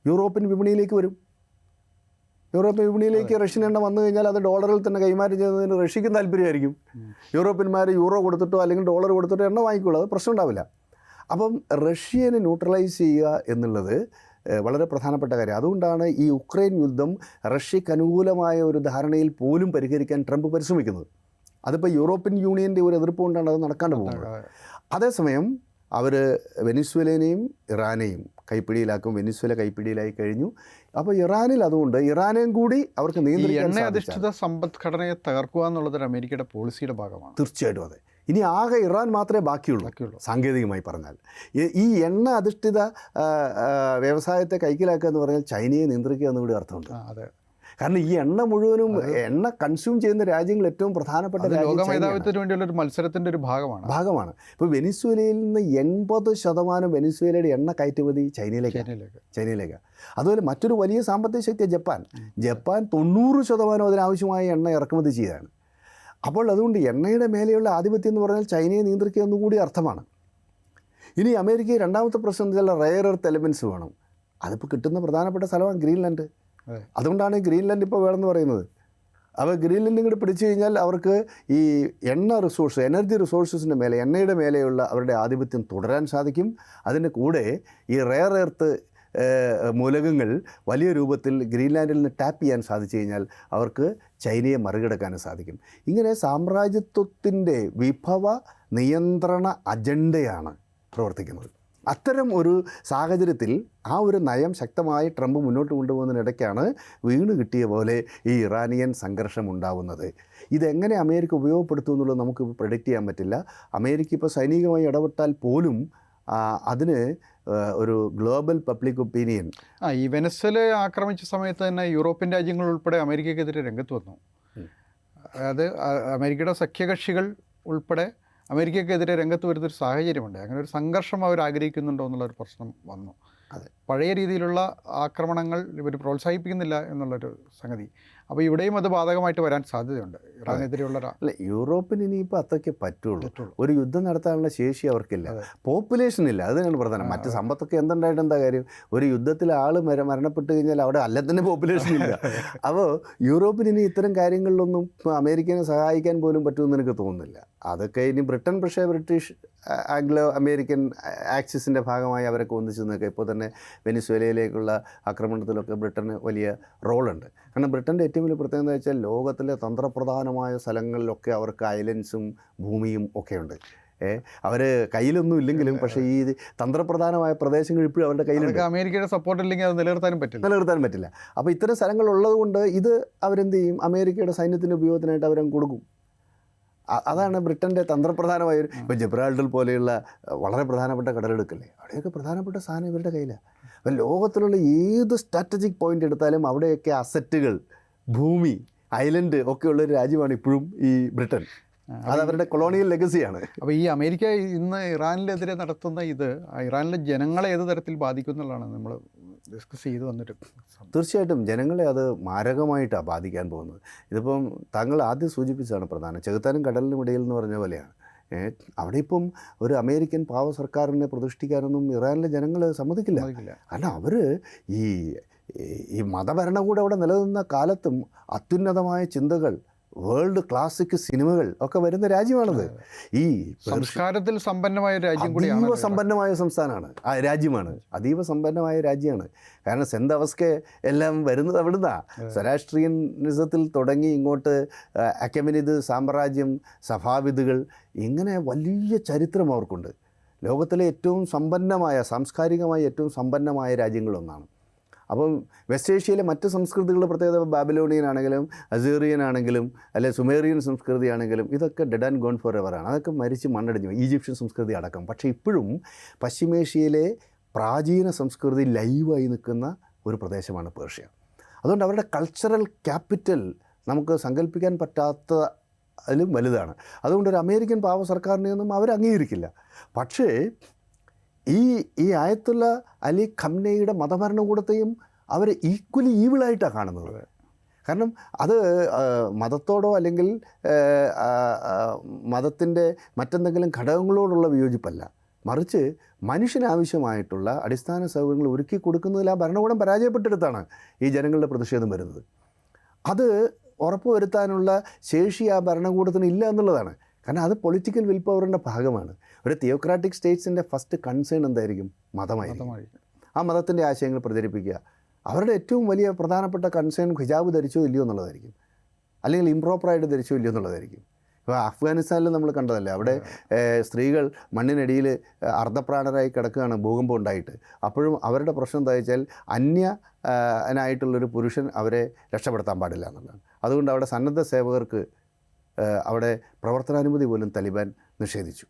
[SPEAKER 1] യൂറോപ്യൻ വിപണിയിലേക്ക് വരും. യൂറോപ്യൻ വിപണിയിലേക്ക് റഷ്യൻ എണ്ണ വന്നു കഴിഞ്ഞാൽ അത് ഡോളറിൽ തന്നെ കൈമാറ്റം ചെയ്യുന്നതിന് റഷ്യക്കും താല്പര്യമായിരിക്കും. യൂറോപ്യന്മാർ യൂറോ കൊടുത്തിട്ടോ അല്ലെങ്കിൽ ഡോളർ കൊടുത്തിട്ടോ എണ്ണ വാങ്ങിക്കുള്ളൂ, അത് പ്രശ്നം ഉണ്ടാവില്ല. അപ്പം റഷ്യനെ ന്യൂട്രലൈസ് ചെയ്യുക എന്നുള്ളത് വളരെ പ്രധാനപ്പെട്ട കാര്യം. അതുകൊണ്ടാണ് ഈ ഉക്രൈൻ യുദ്ധം റഷ്യക്ക് അനുകൂലമായ ഒരു ധാരണയിൽ പോലും പരിഹരിക്കാൻ ട്രംപ് പരിശ്രമിക്കുന്നത്. അതിപ്പോൾ യൂറോപ്യൻ യൂണിയൻ്റെ ഒരു എതിർപ്പ് കൊണ്ടാണ് അത് നടക്കാണ്ട് പോകുന്നത്. അതേസമയം അവർ വെനിസ്വേലനെയും ഇറാനെയും കൈപ്പിടിയിലാക്കും. വെനിസ്വേല കൈപ്പിടിയിലായി കഴിഞ്ഞു. അപ്പോൾ ഇറാനിൽ അതുകൊണ്ട് ഇറാനെയും കൂടി അവർക്ക് നിയന്ത്രിക്കാൻ
[SPEAKER 2] എണ്ണ അധിഷ്ഠിത സമ്പദ്ഘടനയെ തകർക്കുക എന്നുള്ളത് അമേരിക്കയുടെ പോളിസിയുടെ ഭാഗമാണ്.
[SPEAKER 1] തീർച്ചയായിട്ടും അതെ. ഇനി ആകെ ഇറാൻ മാത്രമേ ബാക്കിയുള്ളൂ സാങ്കേതികമായി പറഞ്ഞാൽ. ഈ എണ്ണ അധിഷ്ഠിത വ്യവസായത്തെ കൈക്കലാക്കുക എന്ന് പറഞ്ഞാൽ ചൈനയെ നിയന്ത്രിക്കുക എന്നുകൂടി അർത്ഥമുണ്ട്.
[SPEAKER 2] അതെ,
[SPEAKER 1] കാരണം ഈ എണ്ണ മുഴുവനും എണ്ണ കൺസ്യൂം ചെയ്യുന്ന രാജ്യങ്ങൾ ഏറ്റവും പ്രധാനപ്പെട്ട
[SPEAKER 2] ലോകമേധാവിത്വത്തിന് വേണ്ടിയുള്ള ഒരു മത്സരത്തിൻ്റെ ഒരു ഭാഗമാണ്.
[SPEAKER 1] ഇപ്പോൾ വെനിസ്വേലയിൽ നിന്ന് 80% വെനിസ്വേലയുടെ എണ്ണ കയറ്റുമതി ചൈനയിലേക്ക്. അതുപോലെ മറ്റൊരു വലിയ സാമ്പത്തിക ശക്തി ജപ്പാൻ 90% അതിനാവശ്യമായ എണ്ണ ഇറക്കുമതി ചെയ്താണ്. അപ്പോൾ അതുകൊണ്ട് എണ്ണയുടെ മേലെയുള്ള ആധിപത്യം എന്ന് പറഞ്ഞാൽ ചൈനയെ നിയന്ത്രിക്കുക എന്നുകൂടി അർത്ഥമാണ്. ഇനി അമേരിക്കയിൽ രണ്ടാമത്തെ പ്രശ്നം എന്ന് വെച്ചാൽ റെയർ എർത്ത് എലമെൻറ്റ്സ് വേണം. അതിപ്പോൾ കിട്ടുന്ന പ്രധാനപ്പെട്ട സ്ഥലമാണ് ഗ്രീൻലാൻഡ്. അതുകൊണ്ടാണ് ഗ്രീൻലാൻഡ് ഇപ്പോൾ വേണമെന്ന് പറയുന്നത്. അപ്പോൾ ഗ്രീൻലാൻഡ് ഇങ്ങോട്ട് പിടിച്ചു കഴിഞ്ഞാൽ അവർക്ക് ഈ എനർജി റിസോഴ്സസിൻ്റെ മേലെ, എണ്ണയുടെ മേലെയുള്ള അവരുടെ ആധിപത്യം തുടരാൻ സാധിക്കും. അതിൻ്റെ കൂടെ ഈ റെയർ എർത്ത് മൂലകങ്ങൾ വലിയ രൂപത്തിൽ ഗ്രീൻലാൻഡിൽ നിന്ന് ടാപ്പ് ചെയ്യാൻ സാധിച്ചു കഴിഞ്ഞാൽ അവർക്ക് ചൈനയെ മറികടക്കാനും സാധിക്കും. ഇങ്ങനെ സാമ്രാജ്യത്വത്തിൻ്റെ വിഭവ നിയന്ത്രണ അജണ്ടയാണ് പ്രവർത്തിക്കുന്നത്. അത്തരം ഒരു സാഹചര്യത്തിൽ ആ ഒരു നയം ശക്തമായി ട്രംപ് മുന്നോട്ട് കൊണ്ടുപോകുന്നതിനിടയ്ക്കാണ് വീണ് കിട്ടിയ പോലെ ഈ ഇറാനിയൻ സംഘർഷം ഉണ്ടാവുന്നത്. ഇതെങ്ങനെ അമേരിക്ക ഉപയോഗപ്പെടുത്തും എന്നുള്ളത് നമുക്ക് പ്രെഡിക്റ്റ് ചെയ്യാൻ പറ്റില്ല. അമേരിക്ക ഇപ്പോൾ സൈനികമായി ഇടപെട്ടാൽ പോലും അതിന് ഒരു ഗ്ലോബൽ പബ്ലിക് ഒപ്പീനിയൻ
[SPEAKER 2] ഈ വെനസ്വേല ആക്രമിച്ച സമയത്ത് തന്നെ യൂറോപ്യൻ രാജ്യങ്ങൾ ഉൾപ്പെടെ അമേരിക്കക്കെതിരെ രംഗത്ത് വന്നു. അതായത് അമേരിക്കയുടെ സഖ്യകക്ഷികൾ ഉൾപ്പെടെ അമേരിക്കക്കെതിരെ രംഗത്ത് വരുന്നൊരു സാഹചര്യമുണ്ട്. അങ്ങനെ ഒരു സംഘർഷം അവർ ആഗ്രഹിക്കുന്നുണ്ടോ എന്നുള്ളൊരു പ്രശ്നം വന്നു.
[SPEAKER 1] അതെ,
[SPEAKER 2] പഴയ രീതിയിലുള്ള ആക്രമണങ്ങൾ ഇവർ പ്രോത്സാഹിപ്പിക്കുന്നില്ല എന്നുള്ളൊരു സംഗതി. അപ്പോൾ ഇവിടെയും അത് ബാധകമായിട്ട് വരാൻ സാധ്യതയുണ്ട്. ഇറാനെതിരെയുള്ള
[SPEAKER 1] അല്ല, യൂറോപ്പിന് ഇനിയിപ്പോൾ അത്രയ്ക്ക് പറ്റുള്ളൂ. ഒരു യുദ്ധം നടത്താനുള്ള ശേഷി അവർക്കില്ല, പോപ്പുലേഷൻ ഇല്ല. അത് തന്നെയാണ് പ്രധാനം. മറ്റ് സമ്പത്തൊക്കെ എന്തുണ്ടായിട്ട് എന്താ കാര്യം? ഒരു യുദ്ധത്തിൽ ആൾ മരണപ്പെട്ട് കഴിഞ്ഞാൽ അവിടെ അല്ല തന്നെ പോപ്പുലേഷൻ ഇല്ല. അപ്പോൾ യൂറോപ്പിന് ഇനി ഇത്തരം കാര്യങ്ങളിലൊന്നും അമേരിക്കനെ സഹായിക്കാൻ പോലും പറ്റുമെന്ന് എനിക്ക് തോന്നുന്നില്ല. അതൊക്കെ ഇനി ബ്രിട്ടൻ പക്ഷേ ബ്രിട്ടീഷ് ആംഗ്ലോ അമേരിക്കൻ ആക്സിസിൻ്റെ ഭാഗമായി അവരൊക്കെ ഒന്നിച്ചു നിൽക്കുക. ഇപ്പോൾ തന്നെ വെനിസ്വേലയിലേക്കുള്ള ആക്രമണത്തിലൊക്കെ ബ്രിട്ടന് വലിയ റോളുണ്ട്. കാരണം ബ്രിട്ടൻ്റെ ഏറ്റവും വലിയ പ്രത്യേകത എന്ന് വെച്ചാൽ ലോകത്തിലെ തന്ത്രപ്രധാനമായ സ്ഥലങ്ങളിലൊക്കെ അവർക്ക് ഐലൻഡ്സും ഭൂമിയും ഒക്കെയുണ്ട്. അവർ കയ്യിലൊന്നും ഇല്ലെങ്കിലും പക്ഷേ ഈ തന്ത്രപ്രധാനമായ പ്രദേശങ്ങൾ ഇപ്പോഴും അവരുടെ കയ്യിലുണ്ട്.
[SPEAKER 2] അമേരിക്കയുടെ സപ്പോർട്ട് ഇല്ലെങ്കിൽ അത് നിലനിർത്താൻ പറ്റില്ല. അപ്പോൾ ഇത്തരം സ്ഥലങ്ങളുള്ളത് കൊണ്ട് ഇത് അവരെന്ത് ചെയ്യും, അമേരിക്കയുടെ സൈന്യത്തിൻ്റെ ഉപയോഗത്തിനായിട്ട് അവരങ്ങ് കൊടുക്കും. അതാണ് ബ്രിട്ടൻ്റെ തന്ത്രപ്രധാനമായ ഒരു, ഇപ്പോൾ ജബ്രാൾട്ടർ പോലെയുള്ള വളരെ പ്രധാനപ്പെട്ട കടലെടുക്കല്ലേ, അവിടെയൊക്കെ പ്രധാനപ്പെട്ട സാധനം ഇവരുടെ കയ്യിലാണ്. അപ്പോൾ ലോകത്തിലുള്ള ഏത് സ്ട്രാറ്റജിക് പോയിന്റ് എടുത്താലും അവിടെയൊക്കെ അസറ്റുകൾ, ഭൂമി, ഐലൻഡ് ഒക്കെ ഉള്ളൊരു രാജ്യമാണ് ഇപ്പോഴും ഈ ബ്രിട്ടൻ. അതവരുടെ കൊളോണിയൽ ലെഗസിയാണ്. അപ്പോൾ ഈ അമേരിക്ക ഇന്ന് ഇറാനിലെതിരെ നടത്തുന്ന ഇത് ഇറാനിലെ ജനങ്ങളെ ഏത് തരത്തിൽ ബാധിക്കും എന്നുള്ളതാണ് നമ്മൾ ഡിസ്കസ് ചെയ്ത് വന്നിട്ട്.
[SPEAKER 1] തീർച്ചയായിട്ടും ജനങ്ങളെ അത് മാരകമായിട്ടാണ് ബാധിക്കാൻ പോകുന്നത്. ഇതിപ്പം താങ്കൾ ആദ്യം സൂചിപ്പിച്ചതാണ് പ്രധാനം. ചെകുത്താനും കടലിനും ഇടയിൽ എന്ന് പറഞ്ഞ പോലെയാണ്. അവിടെ ഇപ്പം ഒരു അമേരിക്കൻ പാവ സർക്കാരിനെ പ്രതിഷ്ഠിക്കാനൊന്നും ഇറാനിലെ ജനങ്ങൾ സമ്മതിക്കില്ല. കാരണം അവർ ഈ മതഭരണകൂടം അവിടെ നിലനിന്ന കാലത്തും അത്യുന്നതമായ ചിന്തകൾ, വേൾഡ് ക്ലാസിക് സിനിമകൾ ഒക്കെ വരുന്ന രാജ്യമാണത്. ഈ
[SPEAKER 2] സംസ്കാരത്തിൽ സമ്പന്നമായ രാജ്യം കൂടിയാണ്.
[SPEAKER 1] അതീവ സമ്പന്നമായ സംസ്ഥാനമാണ്, രാജ്യമാണ്, അതീവ സമ്പന്നമായ രാജ്യമാണ്. കാരണം സെന്റ് അവസ്കെ എല്ലാം വരുന്നത് അവിടുന്നാണ്. സ്വരാഷ്ട്രീയനിസത്തിൽ തുടങ്ങി ഇങ്ങോട്ട് അക്കമിനിത് സാമ്രാജ്യം, സഫാവിദുകൾ, ഇങ്ങനെ വലിയ ചരിത്രം അവർക്കുണ്ട്. ലോകത്തിലെ ഏറ്റവും സമ്പന്നമായ, സാംസ്കാരികമായി ഏറ്റവും സമ്പന്നമായ രാജ്യങ്ങളൊന്നാണ്. അപ്പം വെസ്റ്റ് ഏഷ്യയിലെ മറ്റ് സംസ്കൃതികളുടെ പ്രത്യേകത, ബാബിലോണിയൻ ആണെങ്കിലും അസീറിയൻ ആണെങ്കിലും അല്ലെ സുമേറിയൻ സംസ്കൃതിയാണെങ്കിലും ഇതൊക്കെ ഡെഡ് ആൻഡ് ഗോൺ ഫോർ എവറാണ്. അതൊക്കെ മരിച്ച് മണ്ണടിഞ്ഞു, ഈജിപ്ഷ്യൻ സംസ്കൃതി അടക്കം. പക്ഷേ ഇപ്പോഴും പശ്ചിമേഷ്യയിലെ പ്രാചീന സംസ്കൃതി ലൈവായി നിൽക്കുന്ന ഒരു പ്രദേശമാണ് പേർഷ്യ. അതുകൊണ്ട് അവരുടെ കൾച്ചറൽ ക്യാപിറ്റൽ നമുക്ക് സങ്കല്പിക്കാൻ പറ്റാത്ത അതിലും വലുതാണ്. അതുകൊണ്ട് ഒരു അമേരിക്കൻ പാവ സർക്കാരിനെയൊന്നും അവർ അംഗീകരിക്കില്ല. പക്ഷേ ഈ ആയത്തുള്ള അലി ഖംനയുടെ മതഭരണകൂടത്തെയും അവർ ഈക്വലി ഈവിളായിട്ടാണ് കാണുന്നത്. കാരണം അത് മതത്തോടോ അല്ലെങ്കിൽ മതത്തിൻ്റെ മറ്റെന്തെങ്കിലും ഘടകങ്ങളോടുള്ള വിയോജിപ്പല്ല, മറിച്ച് മനുഷ്യനാവശ്യമായിട്ടുള്ള അടിസ്ഥാന സൗകര്യങ്ങൾ ഒരുക്കി കൊടുക്കുന്നതിൽ ആ ഭരണകൂടം പരാജയപ്പെട്ടെടുത്താണ് ഈ ജനങ്ങളുടെ പ്രതിഷേധം വരുന്നത്. അത് ഉറപ്പുവരുത്താനുള്ള ശേഷി ആ ഭരണകൂടത്തിന് ഇല്ല എന്നുള്ളതാണ്. കാരണം അത് പൊളിറ്റിക്കൽ വിൽ പവറിൻ്റെ ഭാഗമാണ്. ഒരു തിയോക്രാറ്റിക് സ്റ്റേറ്റ്സിൻ്റെ ഫസ്റ്റ് കൺസേൺ എന്തായിരിക്കും? മതമായിരിക്കും. ആ മതത്തിൻ്റെ ആശയങ്ങൾ പ്രചരിപ്പിക്കുക. അവരുടെ ഏറ്റവും വലിയ പ്രധാനപ്പെട്ട കൺസേൺ ഹിജാബ് ധരിച്ചോ ഇല്ലയോ എന്നുള്ളതായിരിക്കും, അല്ലെങ്കിൽ ഇംപ്രോപ്പറായിട്ട് ധരിച്ചോ ഇല്ലയോ എന്നുള്ളതായിരിക്കും. ഇപ്പോൾ അഫ്ഗാനിസ്ഥാനിൽ നമ്മൾ കണ്ടതല്ലേ, അവിടെ സ്ത്രീകൾ മണ്ണിനടിയിൽ അർദ്ധപ്രാണരായി കിടക്കുകയാണ് ഭൂകമ്പം ഉണ്ടായിട്ട്. അപ്പോഴും അവരുടെ പ്രശ്നം എന്താ വെച്ചാൽ അന്യനായിട്ടുള്ളൊരു പുരുഷൻ അവരെ രക്ഷപ്പെടുത്താൻ പാടില്ല എന്നുള്ളതാണ്. അതുകൊണ്ട് അവിടെ സന്നദ്ധ സേവകർക്ക് അവിടെ പ്രവർത്തനാനുമതി പോലും താലിബാൻ നിഷേധിച്ചു.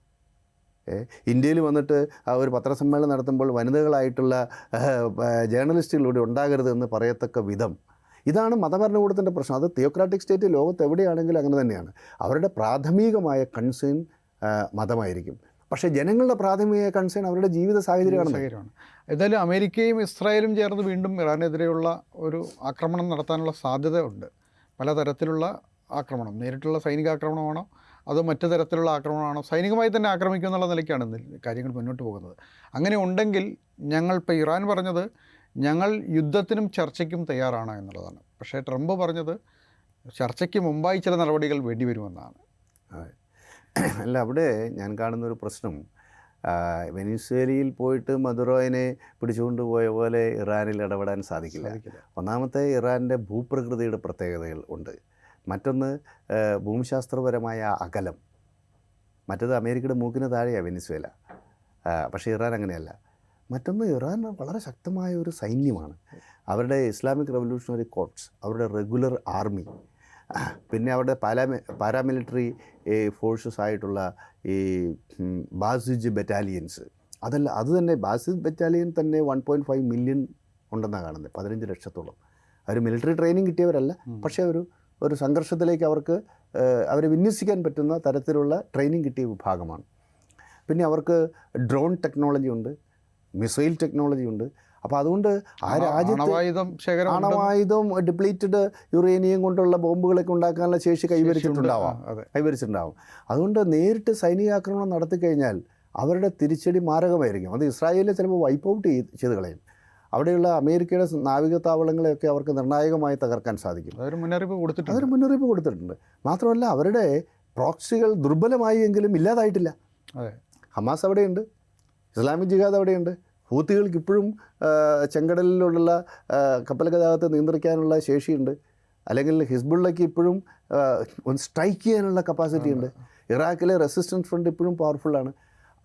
[SPEAKER 1] ഇന്ത്യയിൽ വന്നിട്ട് ഒരു പത്രസമ്മേളനം നടത്തുമ്പോൾ വനിതകളായിട്ടുള്ള ജേർണലിസ്റ്റുകളിലൂടെ ഉണ്ടാകരുത് എന്ന് പറയത്തക്ക വിധം. ഇതാണ് മതഭരണകൂടത്തിൻ്റെ പ്രശ്നം. അത് തിയോക്രാറ്റിക് സ്റ്റേറ്റ് ലോകത്ത് എവിടെയാണെങ്കിലും അങ്ങനെ തന്നെയാണ്. അവരുടെ പ്രാഥമികമായ കൺസേൺ മതമായിരിക്കും. പക്ഷേ ജനങ്ങളുടെ പ്രാഥമിക കൺസേൺ അവരുടെ ജീവിത സാഹചര്യമാണ്.
[SPEAKER 2] ഏതായാലും അമേരിക്കയും ഇസ്രായേലും ചേർന്ന് വീണ്ടും ഇറാനെതിരെയുള്ള ഒരു ആക്രമണം നടത്താനുള്ള സാധ്യത ഉണ്ട്. പലതരത്തിലുള്ള ആക്രമണം, നേരിട്ടുള്ള സൈനിക ആക്രമണമാണോ അതോ മറ്റു തരത്തിലുള്ള ആക്രമണമാണോ, സൈനികമായി തന്നെ ആക്രമിക്കുക എന്നുള്ള നിലയ്ക്കാണ് കാര്യങ്ങൾ മുന്നോട്ട് പോകുന്നത്. അങ്ങനെ ഉണ്ടെങ്കിൽ ഇപ്പോൾ ഇറാൻ പറഞ്ഞത് ഞങ്ങൾ യുദ്ധത്തിനും ചർച്ചയ്ക്കും തയ്യാറാണ് എന്നുള്ളതാണ്. പക്ഷേ ട്രംപ് പറഞ്ഞത് ചർച്ചയ്ക്ക് മുമ്പായി ചില നടപടികൾ വേണ്ടിവരുമെന്നാണ്.
[SPEAKER 1] അല്ല, അവിടെ ഞാൻ കാണുന്നൊരു പ്രശ്നം, വെനിസ്വേലയിൽ പോയിട്ട് മദുറോയിനെ പിടിച്ചുകൊണ്ട് പോയ പോലെ ഇറാനിൽ ഇടപെടാൻ സാധിക്കില്ല. ഒന്നാമത്തെ, ഇറാൻ്റെ ഭൂപ്രകൃതിയുടെ പ്രത്യേകതകൾ ഉണ്ട്. മറ്റൊന്ന് ഭൂമിശാസ്ത്രപരമായ അകലം. മറ്റത് അമേരിക്കയുടെ മൂക്കിന് താഴെയാണ് വെനിസ്വേല. പക്ഷേ ഇറാൻ അങ്ങനെയല്ല. മറ്റൊന്ന്, ഇറാൻ വളരെ ശക്തമായ ഒരു സൈന്യമാണ്. അവരുടെ ഇസ്ലാമിക് റവല്യൂഷണറി കോർപ്സ്, അവരുടെ റെഗുലർ ആർമി, പിന്നെ അവരുടെ പാരാമിലിറ്ററി ഫോഴ്സസ് ആയിട്ടുള്ള ഈ ബാസിജ് ബറ്റാലിയൻസ്, അത് തന്നെ ബാസിജ് ബറ്റാലിയൻ തന്നെ 1.5 മില്യൺ ഉണ്ടെന്നാണ് കാണുന്നത്. 15 ലക്ഷത്തോളം. അവർ മിലിറ്ററി ട്രെയിനിങ് കിട്ടിയവരല്ല, പക്ഷേ ഒരു സംഘർഷത്തിലേക്ക് അവരെ വിന്യസിക്കാൻ പറ്റുന്ന തരത്തിലുള്ള ട്രെയിനിങ് കിട്ടിയ വിഭാഗമാണ്. പിന്നെ അവർക്ക് ഡ്രോൺ ടെക്നോളജി ഉണ്ട്, മിസൈൽ ടെക്നോളജി ഉണ്ട്. അപ്പോൾ അതുകൊണ്ട് ആ രാജ്യത്ത് അണവായുധം, ഡിപ്ലീറ്റഡ് യുറേനിയം കൊണ്ടുള്ള ബോംബുകളൊക്കെ ഉണ്ടാക്കാനുള്ള ശേഷി കൈവരിച്ചിട്ടുണ്ടാവും. അതുകൊണ്ട് നേരിട്ട് സൈനികാക്രമണം നടത്തിക്കഴിഞ്ഞാൽ അവരുടെ തിരിച്ചടി മാരകമായിരിക്കും. അത് ഇസ്രായേലിനെ ചിലപ്പോൾ വൈപ്പ് ഔട്ട് ചെയ്ത് കളയും. അവിടെയുള്ള അമേരിക്കയുടെ നാവിക താവളങ്ങളെയൊക്കെ അവർക്ക് നിർണായകമായി തകർക്കാൻ സാധിക്കും.
[SPEAKER 2] അതൊരു മുന്നറിയിപ്പ്
[SPEAKER 1] കൊടുത്തിട്ടുണ്ട്. മാത്രമല്ല അവരുടെ പ്രോക്സികൾ ദുർബലമായി എങ്കിലും ഇല്ലാതായിട്ടില്ല.
[SPEAKER 2] അതെ,
[SPEAKER 1] ഹമാസ് അവിടെയുണ്ട്, ഇസ്ലാമിക് ജിഹാദ് അവിടെയുണ്ട്, ഹൂത്തികൾക്ക് ഇപ്പോഴും ചെങ്കടലിലുള്ള കപ്പൽ ഗതാഗതത്തെ നിയന്ത്രിക്കാനുള്ള ശേഷിയുണ്ട്, അല്ലെങ്കിൽ ഹിസ്ബുള്ളയ്ക്ക് ഇപ്പോഴും ഒന്ന് സ്ട്രൈക്ക് ചെയ്യാനുള്ള കപ്പാസിറ്റി ഉണ്ട്, ഇറാഖിലെ റെസിസ്റ്റൻസ് ഫ്രണ്ട് ഇപ്പോഴും പവർഫുള്ളാണ്.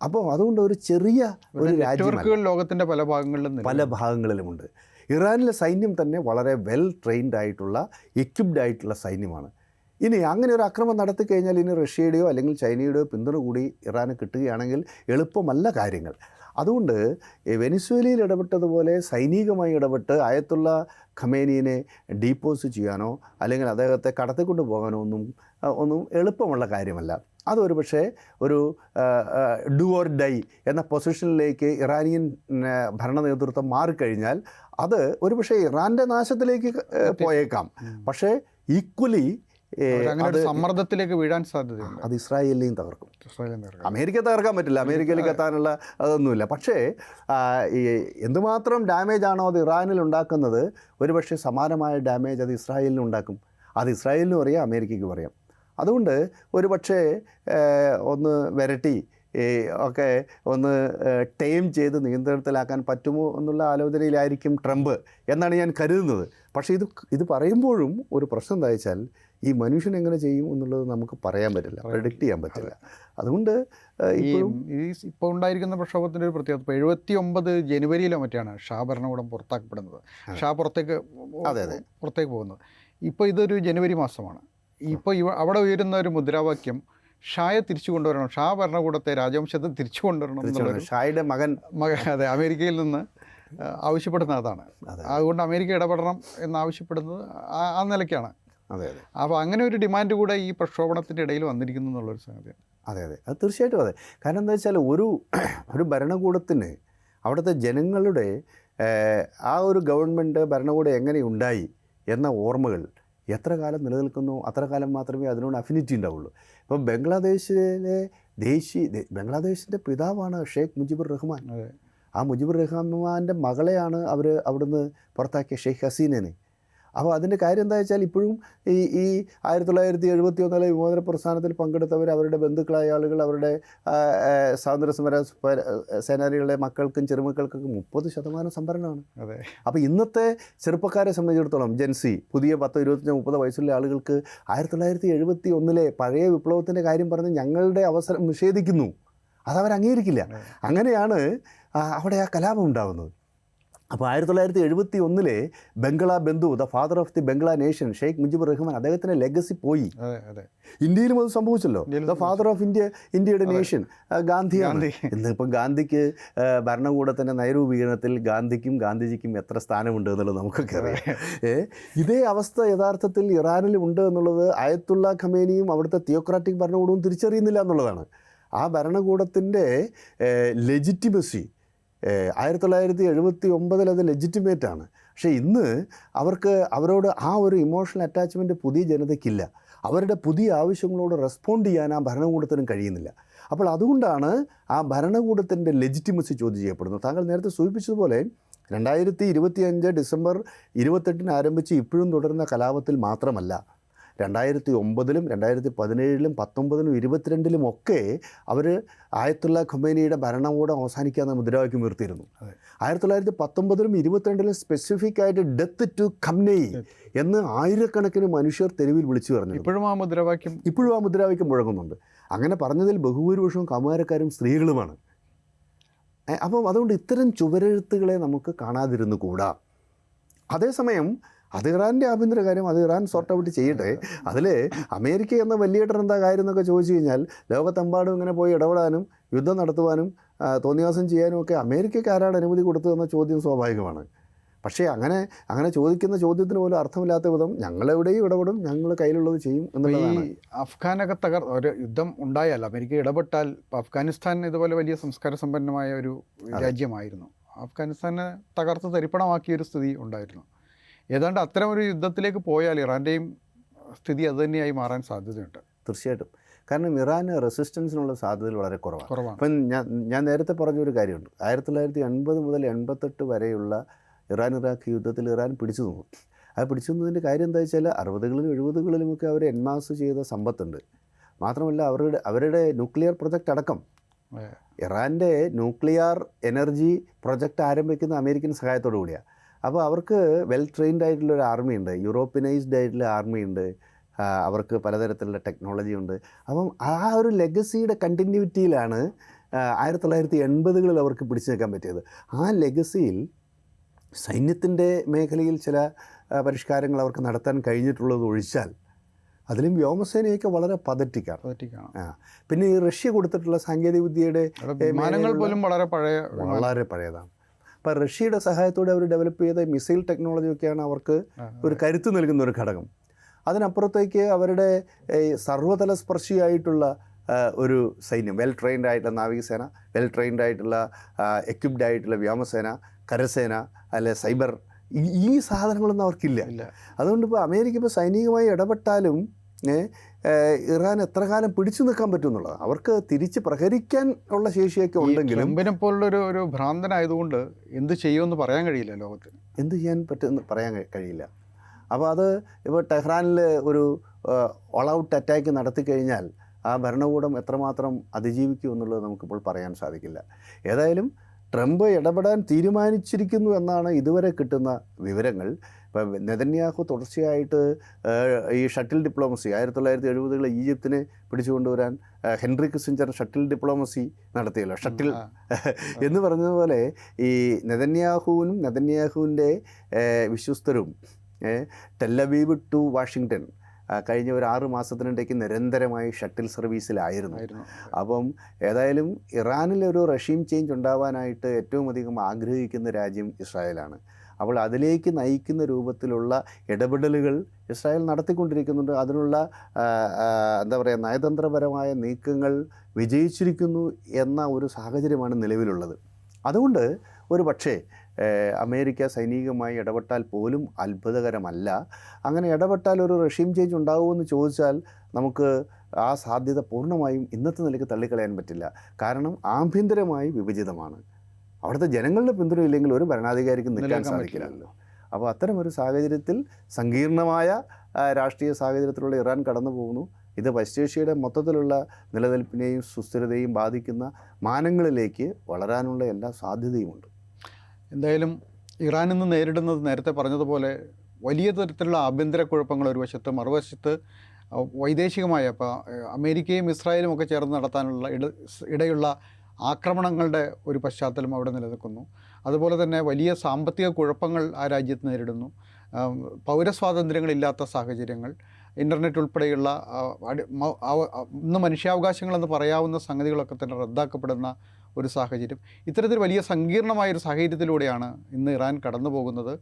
[SPEAKER 1] അപ്പോൾ അതുകൊണ്ട് ഒരു ചെറിയ ഒരു രാജ്യം
[SPEAKER 2] ലോകത്തിൻ്റെ പല
[SPEAKER 1] ഭാഗങ്ങളിലുമുണ്ട്. ഇറാനിലെ സൈന്യം തന്നെ വളരെ വെൽ ട്രെയിൻഡ് ആയിട്ടുള്ള എക്വിപ്ഡ് ആയിട്ടുള്ള സൈന്യമാണ്. ഇനി അങ്ങനെ ഒരു ആക്രമണം നടത്തി കഴിഞ്ഞാൽ ഇനി റഷ്യയുടെയോ അല്ലെങ്കിൽ ചൈനയുടെയോ പിന്തുണ കൂടി ഇറാന് കിട്ടുകയാണെങ്കിൽ എളുപ്പമല്ല കാര്യങ്ങൾ. അതുകൊണ്ട് വെനിസ്വേലയിൽ ഇടപെട്ടതുപോലെ സൈനികമായി ഇടപെട്ട് ആയത്തുള്ള ഖമേനിയെ ഡീപ്പോസ് ചെയ്യാനോ അല്ലെങ്കിൽ അദ്ദേഹത്തെ കടത്തിക്കൊണ്ടു പോകാനോ ഒന്നും എളുപ്പമുള്ള കാര്യമല്ല. അതൊരു പക്ഷേ ഒരു ഡു ഓർ ഡൈ എന്ന പൊസിഷനിലേക്ക് ഇറാനിയൻ ഭരണ നേതൃത്വം മാറിക്കഴിഞ്ഞാൽ അത് ഒരു പക്ഷേ ഇറാൻ്റെ നാശത്തിലേക്ക് പോയേക്കാം. പക്ഷേ ഈക്വലി
[SPEAKER 2] സമ്മർദ്ദത്തിലേക്ക് വീഴാൻ സാധ്യതയുണ്ട്.
[SPEAKER 1] അത് ഇസ്രായേലിനെയും തകർക്കും. അമേരിക്ക തകർക്കാൻ പറ്റില്ല, അമേരിക്കയിലേക്ക് എത്താനുള്ള അതൊന്നുമില്ല. പക്ഷേ എന്തുമാത്രം ഡാമേജ് ആണോ അത് ഇറാനിൽ ഉണ്ടാക്കുന്നത്, ഒരുപക്ഷെ സമാനമായ ഡാമേജ് അത് ഇസ്രായേലിന് ഉണ്ടാക്കും. അത് ഇസ്രായേലിനും അറിയാം, അമേരിക്കയ്ക്കും അറിയാം. അതുകൊണ്ട് ഒരു പക്ഷേ ഒന്ന് വിരട്ടി ഒക്കെ ഒന്ന് ടൈം ചെയ്ത് നിയന്ത്രണത്തിലാക്കാൻ പറ്റുമോ എന്നുള്ള ആലോചനയിലായിരിക്കും ട്രംപ് എന്നാണ് ഞാൻ കരുതുന്നത്. പക്ഷേ ഇത് പറയുമ്പോഴും ഒരു പ്രശ്നം എന്താ വെച്ചാൽ ഈ മനുഷ്യൻ എങ്ങനെ ചെയ്യും എന്നുള്ളത് നമുക്ക് പറയാൻ പറ്റില്ല, പ്രെഡിക്റ്റ് ചെയ്യാൻ പറ്റില്ല. അതുകൊണ്ട്
[SPEAKER 2] ഇപ്പോൾ ഉണ്ടായിരിക്കുന്ന പ്രക്ഷോഭത്തിൻ്റെ ഒരു പ്രത്യേകത, ഇപ്പോൾ 79 ജനുവരിയിലോ മറ്റാണ് ഷാ ഭരണകൂടം പുറത്താക്കപ്പെടുന്നത്, ഷാ പുറത്തേക്ക് പോകുന്നത്. ഇപ്പോൾ ഇതൊരു ജനുവരി മാസമാണ്. ഇപ്പോൾ അവിടെ ഉയരുന്ന ഒരു മുദ്രാവാക്യം ഷായെ തിരിച്ചു കൊണ്ടുവരണം, ഷാ ഭരണകൂടത്തെ രാജവംശത്തെ തിരിച്ചു കൊണ്ടുവരണം എന്നുള്ളത്
[SPEAKER 1] ഷായുടെ മകൻ
[SPEAKER 2] അതെ അമേരിക്കയിൽ നിന്ന് ആവശ്യപ്പെടുന്ന അതാണ്. അതുകൊണ്ട് അമേരിക്ക ഇടപെടണം എന്നാവശ്യപ്പെടുന്നത് ആ നിലയ്ക്കാണ്.
[SPEAKER 1] അതെ അതെ.
[SPEAKER 2] അപ്പോൾ അങ്ങനെ ഒരു ഡിമാൻഡ് കൂടെ ഈ പ്രക്ഷോഭണത്തിൻ്റെ ഇടയിൽ വന്നിരിക്കുന്നു എന്നുള്ളൊരു സംഗതിയാണ്.
[SPEAKER 1] അതെ അതെ, അത് തീർച്ചയായിട്ടും അതെ. കാരണം എന്താ വെച്ചാൽ ഒരു ഭരണകൂടത്തിന് അവിടുത്തെ ജനങ്ങളുടെ ആ ഒരു ഗവൺമെൻറ് ഭരണകൂടം എങ്ങനെ ഉണ്ടായി എന്ന ഓർമ്മകൾ എത്ര കാലം നിലനിൽക്കുന്നു അത്ര കാലം മാത്രമേ അതിനോട് അഫിനിറ്റി ഉണ്ടാവുള്ളൂ. ഇപ്പം ബംഗ്ലാദേശിൻ്റെ പിതാവാണ് ഷെയ്ഖ് മുജിബുർ റഹ്മാൻ. ആ മുജിബുർ റഹ്മാൻ്റെ മകളെയാണ് അവർ അവിടുന്ന് പുറത്താക്കിയ ഷെയ്ഖ് ഹസീനനെ. അപ്പോൾ അതിൻ്റെ കാര്യം എന്താ വെച്ചാൽ ഇപ്പോഴും ഈ 1971 വിമോചന പ്രസ്ഥാനത്തിൽ പങ്കെടുത്തവർ, അവരുടെ ബന്ധുക്കളായ ആളുകൾ, അവരുടെ സ്വാതന്ത്ര്യ സമര സേനാനികളുടെ മക്കൾക്കും ചെറുമക്കൾക്കൊക്കെ 30% സംവരണമാണ്.
[SPEAKER 2] അതെ.
[SPEAKER 1] അപ്പോൾ ഇന്നത്തെ ചെറുപ്പക്കാരെ സംബന്ധിച്ചിടത്തോളം ജെൻസി, പുതിയ 10, 25, 30 വയസ്സുള്ള ആളുകൾക്ക് 1971 പഴയ വിപ്ലവത്തിൻ്റെ കാര്യം പറഞ്ഞ് ഞങ്ങളുടെ അവസരം നിഷേധിക്കുന്നു, അതവർ അംഗീകരിക്കില്ല. അങ്ങനെയാണ് അവിടെ ആ കലാപം ഉണ്ടാകുന്നത്. അപ്പോൾ 1971 ബംഗ്ലാ ബന്ധു, the father of the Bangla nation, Sheikh Mujibur Rahman, അദ്ദേഹത്തിൻ്റെ ലെഗസി പോയി. ഇന്ത്യയിലും അത് സംഭവിച്ചല്ലോ. ദ ഫാദർ ഓഫ് ഇന്ത്യയുടെ നേഷൻ ഗാന്ധിയാണ്. ഇന്നിപ്പം ഗാന്ധിക്ക് ഭരണകൂടത്തിൻ്റെ നയരൂപീകരണത്തിൽ ഗാന്ധിജിക്കും എത്ര സ്ഥാനമുണ്ട് എന്നുള്ളത് നമുക്കൊക്കെ അറിയാം. ഇതേ അവസ്ഥ യഥാർത്ഥത്തിൽ ഇറാനിലും ഉണ്ട് എന്നുള്ളത് ആയത്തുള്ള ഖമേനിയും അവിടുത്തെ തിയോക്രാറ്റിക് ഭരണകൂടവും തിരിച്ചറിയുന്നില്ല എന്നുള്ളതാണ്. ആ ഭരണകൂടത്തിൻ്റെ ലെജിറ്റിമസി 1979 അത് ലെജിറ്റിമേറ്റാണ്. പക്ഷേ ഇന്ന് അവരോട് ആ ഒരു ഇമോഷണൽ അറ്റാച്ച്മെൻറ്റ് പുതിയ ജനതയ്ക്കില്ല. അവരുടെ പുതിയ ആവശ്യങ്ങളോട് റെസ്പോണ്ട് ചെയ്യാൻ ആ ഭരണകൂടത്തിനും കഴിയുന്നില്ല. അപ്പോൾ അതുകൊണ്ടാണ് ആ ഭരണകൂടത്തിൻ്റെ ലെജിറ്റിമസി ചോദ്യം ചെയ്യപ്പെടുന്നത്. താങ്കൾ നേരത്തെ സൂചിപ്പിച്ചതുപോലെ 2025 ഡിസംബർ 28 ആരംഭിച്ച് ഇപ്പോഴും തുടരുന്ന കലാപത്തിൽ മാത്രമല്ല, 2009, 2017, 2019, 2022 ഒക്കെ അവർ ആയത്തുള്ള ഖമേനിയുടെ ഭരണകൂടം അവസാനിക്കാമെന്ന മുദ്രാവാക്യം ഉയർത്തിയിരുന്നു. 1919 22 സ്പെസിഫിക് ആയിട്ട് ഡെത്ത് ടു ഖംനെയി എന്ന് ആയിരക്കണക്കിന് മനുഷ്യർ തെരുവിൽ വിളിച്ചു പറഞ്ഞു.
[SPEAKER 2] ഇപ്പോഴും ആ മുദ്രാവാക്യം
[SPEAKER 1] മുഴങ്ങുന്നുണ്ട്. അങ്ങനെ പറഞ്ഞതിൽ ബഹുഭൂരിപക്ഷവും കൗമാരക്കാരും സ്ത്രീകളുമാണ്. അപ്പം അതുകൊണ്ട് ഇത്തരം ചുവരെഴുത്തുകളെ നമുക്ക് കാണാതിരുന്നു കൂടാ. അതേസമയം അത് ഇറാൻ്റെ ആഭ്യന്തര കാര്യം, അത് ഇറാൻ സോർട്ട് ഔട്ട് ചെയ്യട്ടെ. അതിൽ അമേരിക്ക എന്ന വലിയ എന്താ കാര്യം എന്നൊക്കെ ചോദിച്ചു കഴിഞ്ഞാൽ ലോകത്തെമ്പാടും ഇങ്ങനെ പോയി ഇടപെടാനും യുദ്ധം നടത്തുവാനും തോന്നിവാസം ചെയ്യാനും ഒക്കെ അമേരിക്കയ്ക്ക് ആരാണ് അനുമതി കൊടുത്തതെന്ന ചോദ്യം സ്വാഭാവികമാണ്. പക്ഷേ അങ്ങനെ ചോദിക്കുന്ന ചോദ്യത്തിന് പോലും അർത്ഥമില്ലാത്ത വിധം ഞങ്ങളെവിടെയും ഇടപെടും, ഞങ്ങൾ കയ്യിലുള്ളത് ചെയ്യും എന്നുള്ളതാണ്.
[SPEAKER 2] അഫ്ഗാനൊക്കെ ഒരു യുദ്ധം ഉണ്ടായാൽ അമേരിക്ക ഇടപെട്ടാൽ, അഫ്ഗാനിസ്ഥാൻ ഇതുപോലെ വലിയ സംസ്കാര സമ്പന്നമായ ഒരു രാജ്യമായിരുന്നു. അഫ്ഗാനിസ്ഥാനെ തകർത്ത് തരിപ്പണമാക്കിയൊരു സ്ഥിതി ഉണ്ടായിരുന്നു. ഏതാണ്ട് അത്തരം ഒരു യുദ്ധത്തിലേക്ക് പോയാൽ ഇറാൻ്റെയും സ്ഥിതി അതുതന്നെയായി മാറാൻ സാധ്യതയുണ്ട്.
[SPEAKER 1] തീർച്ചയായിട്ടും. കാരണം ഇറാന് റെസിസ്റ്റൻസിനുള്ള സാധ്യതകൾ വളരെ കുറവാണ്. അപ്പം ഞാൻ നേരത്തെ പറഞ്ഞൊരു കാര്യമുണ്ട്. 1980 മുതൽ 88 വരെയുള്ള ഇറാൻ ഇറാഖ് യുദ്ധത്തിൽ ഇറാൻ പിടിച്ചു നിന്നു. അത് പിടിച്ചു നിന്നതിൻ്റെ കാര്യം എന്താ വെച്ചാൽ 60കളിലും 70കളിലുമൊക്കെ അവർ എൻമാസ് ചെയ്ത സമ്പത്തുണ്ട്. മാത്രമല്ല അവരുടെ ന്യൂക്ലിയർ പ്രൊജക്റ്റ് അടക്കം ഇറാൻ്റെ ന്യൂക്ലിയർ എനർജി പ്രൊജക്റ്റ് ആരംഭിക്കുന്ന അമേരിക്കൻ സഹായത്തോടു കൂടിയാണ്. അപ്പോൾ അവർക്ക് വെൽ ട്രെയിൻഡ് ആയിട്ടുള്ളൊരു ആർമിയുണ്ട്, യൂറോപ്യനൈസ്ഡ് ആയിട്ടുള്ള ആർമിയുണ്ട്, അവർക്ക് പലതരത്തിലുള്ള ടെക്നോളജി ഉണ്ട്. അപ്പം ആ ഒരു ലെഗസിയുടെ കണ്ടിന്യൂറ്റിയിലാണ് 1980-കളിൽ അവർക്ക് പിടിച്ചു നിൽക്കാൻ പറ്റിയത്. ആ ലെഗസിയിൽ സൈന്യത്തിൻ്റെ മേഖലയിൽ ചില പരിഷ്കാരങ്ങൾ അവർക്ക് നടത്താൻ കഴിഞ്ഞിട്ടുള്ളത് ഒഴിച്ചാൽ അതിലും വ്യോമസേനയൊക്കെ വളരെ പതറ്റിക്കാണ്. പിന്നെ ഈ റഷ്യ കൊടുത്തിട്ടുള്ള സാങ്കേതികവിദ്യയുടെ
[SPEAKER 2] വിമാനങ്ങൾ പോലും വളരെ
[SPEAKER 1] പഴയതാണ്. അപ്പോൾ റഷ്യയുടെ സഹായത്തോടെ അവർ ഡെവലപ്പ് ചെയ്ത മിസൈൽ ടെക്നോളജിയൊക്കെയാണ് അവർക്ക് ഒരു കരുത്ത് നൽകുന്ന ഒരു ഘടകം. അതിനപ്പുറത്തേക്ക് അവരുടെ സർവ്വതല സ്പർശിയായിട്ടുള്ള ഒരു സൈന്യം, വെൽ ട്രെയിൻഡ് ആയിട്ടുള്ള നാവികസേന, വെൽ ട്രെയിൻഡ് ആയിട്ടുള്ള എക്വിപ്ഡ് ആയിട്ടുള്ള വ്യോമസേന, കരസേന, അല്ലെ സൈബർ, ഈ സാധനങ്ങളൊന്നും അവർക്കില്ല. അതുകൊണ്ട് ഇപ്പോൾ അമേരിക്ക ഇപ്പോൾ സൈനികമായി ഇടപെട്ടാലും ഇറാൻ എത്ര കാലം പിടിച്ചു നിൽക്കാൻ പറ്റും എന്നുള്ളത്, അവർക്ക് തിരിച്ച് പ്രഹരിക്കാൻ ഉള്ള ശേഷിയൊക്കെ ഉണ്ടെങ്കിലും
[SPEAKER 2] ട്രംപിനെ പോലുള്ളൊരു ഭ്രാന്തനായതുകൊണ്ട് എന്ത് ചെയ്യുമെന്ന് പറയാൻ കഴിയില്ല. ലോകത്തിന്
[SPEAKER 1] എന്ത് ചെയ്യാൻ പറ്റുമെന്ന് പറയാൻ കഴിയില്ല. അപ്പോൾ അത് ഇപ്പോൾ ടെഹ്റാനിൽ ഒരു ഓൾ ഔട്ട് അറ്റാക്ക് നടത്തിക്കഴിഞ്ഞാൽ ആ ഭരണകൂടം എത്രമാത്രം അതിജീവിക്കും എന്നുള്ളത് നമുക്കിപ്പോൾ പറയാൻ സാധിക്കില്ല. ഏതായാലും ട്രംപ് ഇടപെടാൻ തീരുമാനിച്ചിരിക്കുന്നു എന്നാണ് ഇതുവരെ കിട്ടുന്ന വിവരങ്ങൾ. ഇപ്പം നെതന്യാഹു തുടർച്ചയായിട്ട് ഈ ഷട്ടിൽ ഡിപ്ലോമസി 1970-കളിൽ ഈജിപ്തിനെ പിടിച്ചുകൊണ്ടുവരാൻ ഹെൻറി കിസ്സിഞ്ചർ ഷട്ടിൽ ഡിപ്ലോമസി നടത്തിയല്ലോ. ഷട്ടിൽ എന്ന് പറഞ്ഞതുപോലെ ഈ നെതന്യാഹുവിൻ്റെ വിശ്വസ്തരും ടെല്ലവീവ് ടു വാഷിങ്ടൺ കഴിഞ്ഞ ഒരു 6 മാസത്തിനിടയ്ക്ക് നിരന്തരമായി ഷട്ടിൽ സർവീസിലായിരുന്നു. അപ്പം ഏതായാലും ഇറാനിലൊരു റഷീം ചേഞ്ച് ഉണ്ടാവാനായിട്ട് ഏറ്റവും അധികം ആഗ്രഹിക്കുന്ന രാജ്യം ഇസ്രായേലാണ്. അപ്പോൾ അതിലേക്ക് നയിക്കുന്ന രൂപത്തിലുള്ള ഇടപെടലുകൾ ഇസ്രായേൽ നടത്തിക്കൊണ്ടിരിക്കുന്നുണ്ട്. അതിനുള്ള എന്താ പറയുക, നയതന്ത്രപരമായ നീക്കങ്ങൾ വിജയിച്ചിരിക്കുന്നു എന്ന ഒരു സാഹചര്യമാണ് നിലവിലുള്ളത്. അതുകൊണ്ട് ഒരു പക്ഷേ അമേരിക്ക സൈനികമായി ഇടപെട്ടാൽ പോലും അത്ഭുതകരമല്ല. അങ്ങനെ ഇടപെട്ടാൽ ഒരു റഷീം ചേഞ്ച് ഉണ്ടാകുമെന്ന് ചോദിച്ചാൽ നമുക്ക് ആ സാധ്യത പൂർണ്ണമായും ഇന്നത്തെ നിലയ്ക്ക് തള്ളിക്കളയാൻ പറ്റില്ല. കാരണം ആഭ്യന്തരമായി വിഭജിതമാണ്. അവിടുത്തെ ജനങ്ങളുടെ പിന്തുണ ഇല്ലെങ്കിൽ ഒരു ഭരണാധികാരിക്ക് നിൽക്കാൻ സാധിക്കില്ലല്ലോ. അപ്പോൾ അത്തരമൊരു സാഹചര്യത്തിൽ സങ്കീർണമായ രാഷ്ട്രീയ സാഹചര്യത്തിലുള്ള ഇറാൻ കടന്നു പോകുന്നു. ഇത് പശ്ചിമേഷ്യയുടെ മൊത്തത്തിലുള്ള നിലനിൽപ്പിനെയും സുസ്ഥിരതയും ബാധിക്കുന്ന മാനങ്ങളിലേക്ക് വളരാനുള്ള എല്ലാ സാധ്യതയുമുണ്ട്.
[SPEAKER 2] എന്തായാലും ഇറാൻ ഇന്ന് നേരിടുന്നത് നേരത്തെ പറഞ്ഞതുപോലെ വലിയ തരത്തിലുള്ള ആഭ്യന്തര കുഴപ്പങ്ങൾ ഒരു വശത്ത്, മറുവശത്ത് വൈദേശികമായ ഇപ്പോൾ അമേരിക്കയും ഇസ്രായേലും ഒക്കെ ചേർന്ന് നടത്താനുള്ള ഇടയുള്ള ആക്രമണങ്ങളുടെ ഒരു പശ്ചാത്തലം അവിടെ നിലനിൽക്കുന്നു. അതുപോലെ തന്നെ വലിയ സാമ്പത്തിക കുഴപ്പങ്ങൾ ആ രാജ്യത്ത് നേരിടുന്നു. പൗരസ്വാതന്ത്ര്യങ്ങളില്ലാത്ത സാഹചര്യങ്ങൾ, ഇൻ്റർനെറ്റ് ഉൾപ്പെടെയുള്ള ഇന്ന് മനുഷ്യാവകാശങ്ങളെന്ന് പറയാവുന്ന സംഗതികളൊക്കെ തന്നെ റദ്ദാക്കപ്പെടുന്ന ഒരു സാഹചര്യം. ഇത്തരത്തിൽ വലിയ സങ്കീർണമായൊരു സാഹചര്യത്തിലൂടെയാണ് ഇന്ന് ഇറാൻ കടന്നു പോകുന്നത്.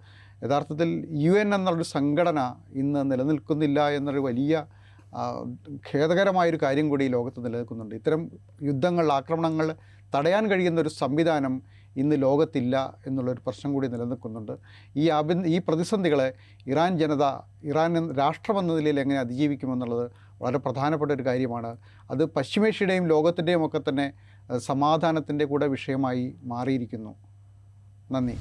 [SPEAKER 2] യഥാർത്ഥത്തിൽ UN എന്നുള്ളൊരു സംഘടന ഇന്ന് നിലനിൽക്കുന്നില്ല എന്നൊരു വലിയ ഖേദകരമായൊരു കാര്യം കൂടി ഈ ലോകത്ത് നിലനിൽക്കുന്നുണ്ട്. ഇത്തരം യുദ്ധങ്ങൾ, ആക്രമണങ്ങൾ തടയാൻ കഴിയുന്നൊരു സംവിധാനം ഇന്ന് ലോകത്തില്ല എന്നുള്ളൊരു പ്രശ്നം കൂടി നിലനിൽക്കുന്നുണ്ട്. ഈ പ്രതിസന്ധികളെ ഇറാൻ രാഷ്ട്രമെന്ന നിലയിൽ എങ്ങനെ അതിജീവിക്കുമെന്നുള്ളത് വളരെ പ്രധാനപ്പെട്ട ഒരു കാര്യമാണ്. അത് പശ്ചിമേഷ്യയുടെയും ലോകത്തിൻ്റെയും ഒക്കെ തന്നെ സമാധാനത്തിൻ്റെ കൂടെ വിഷയമായി മാറിയിരിക്കുന്നു. നന്ദി.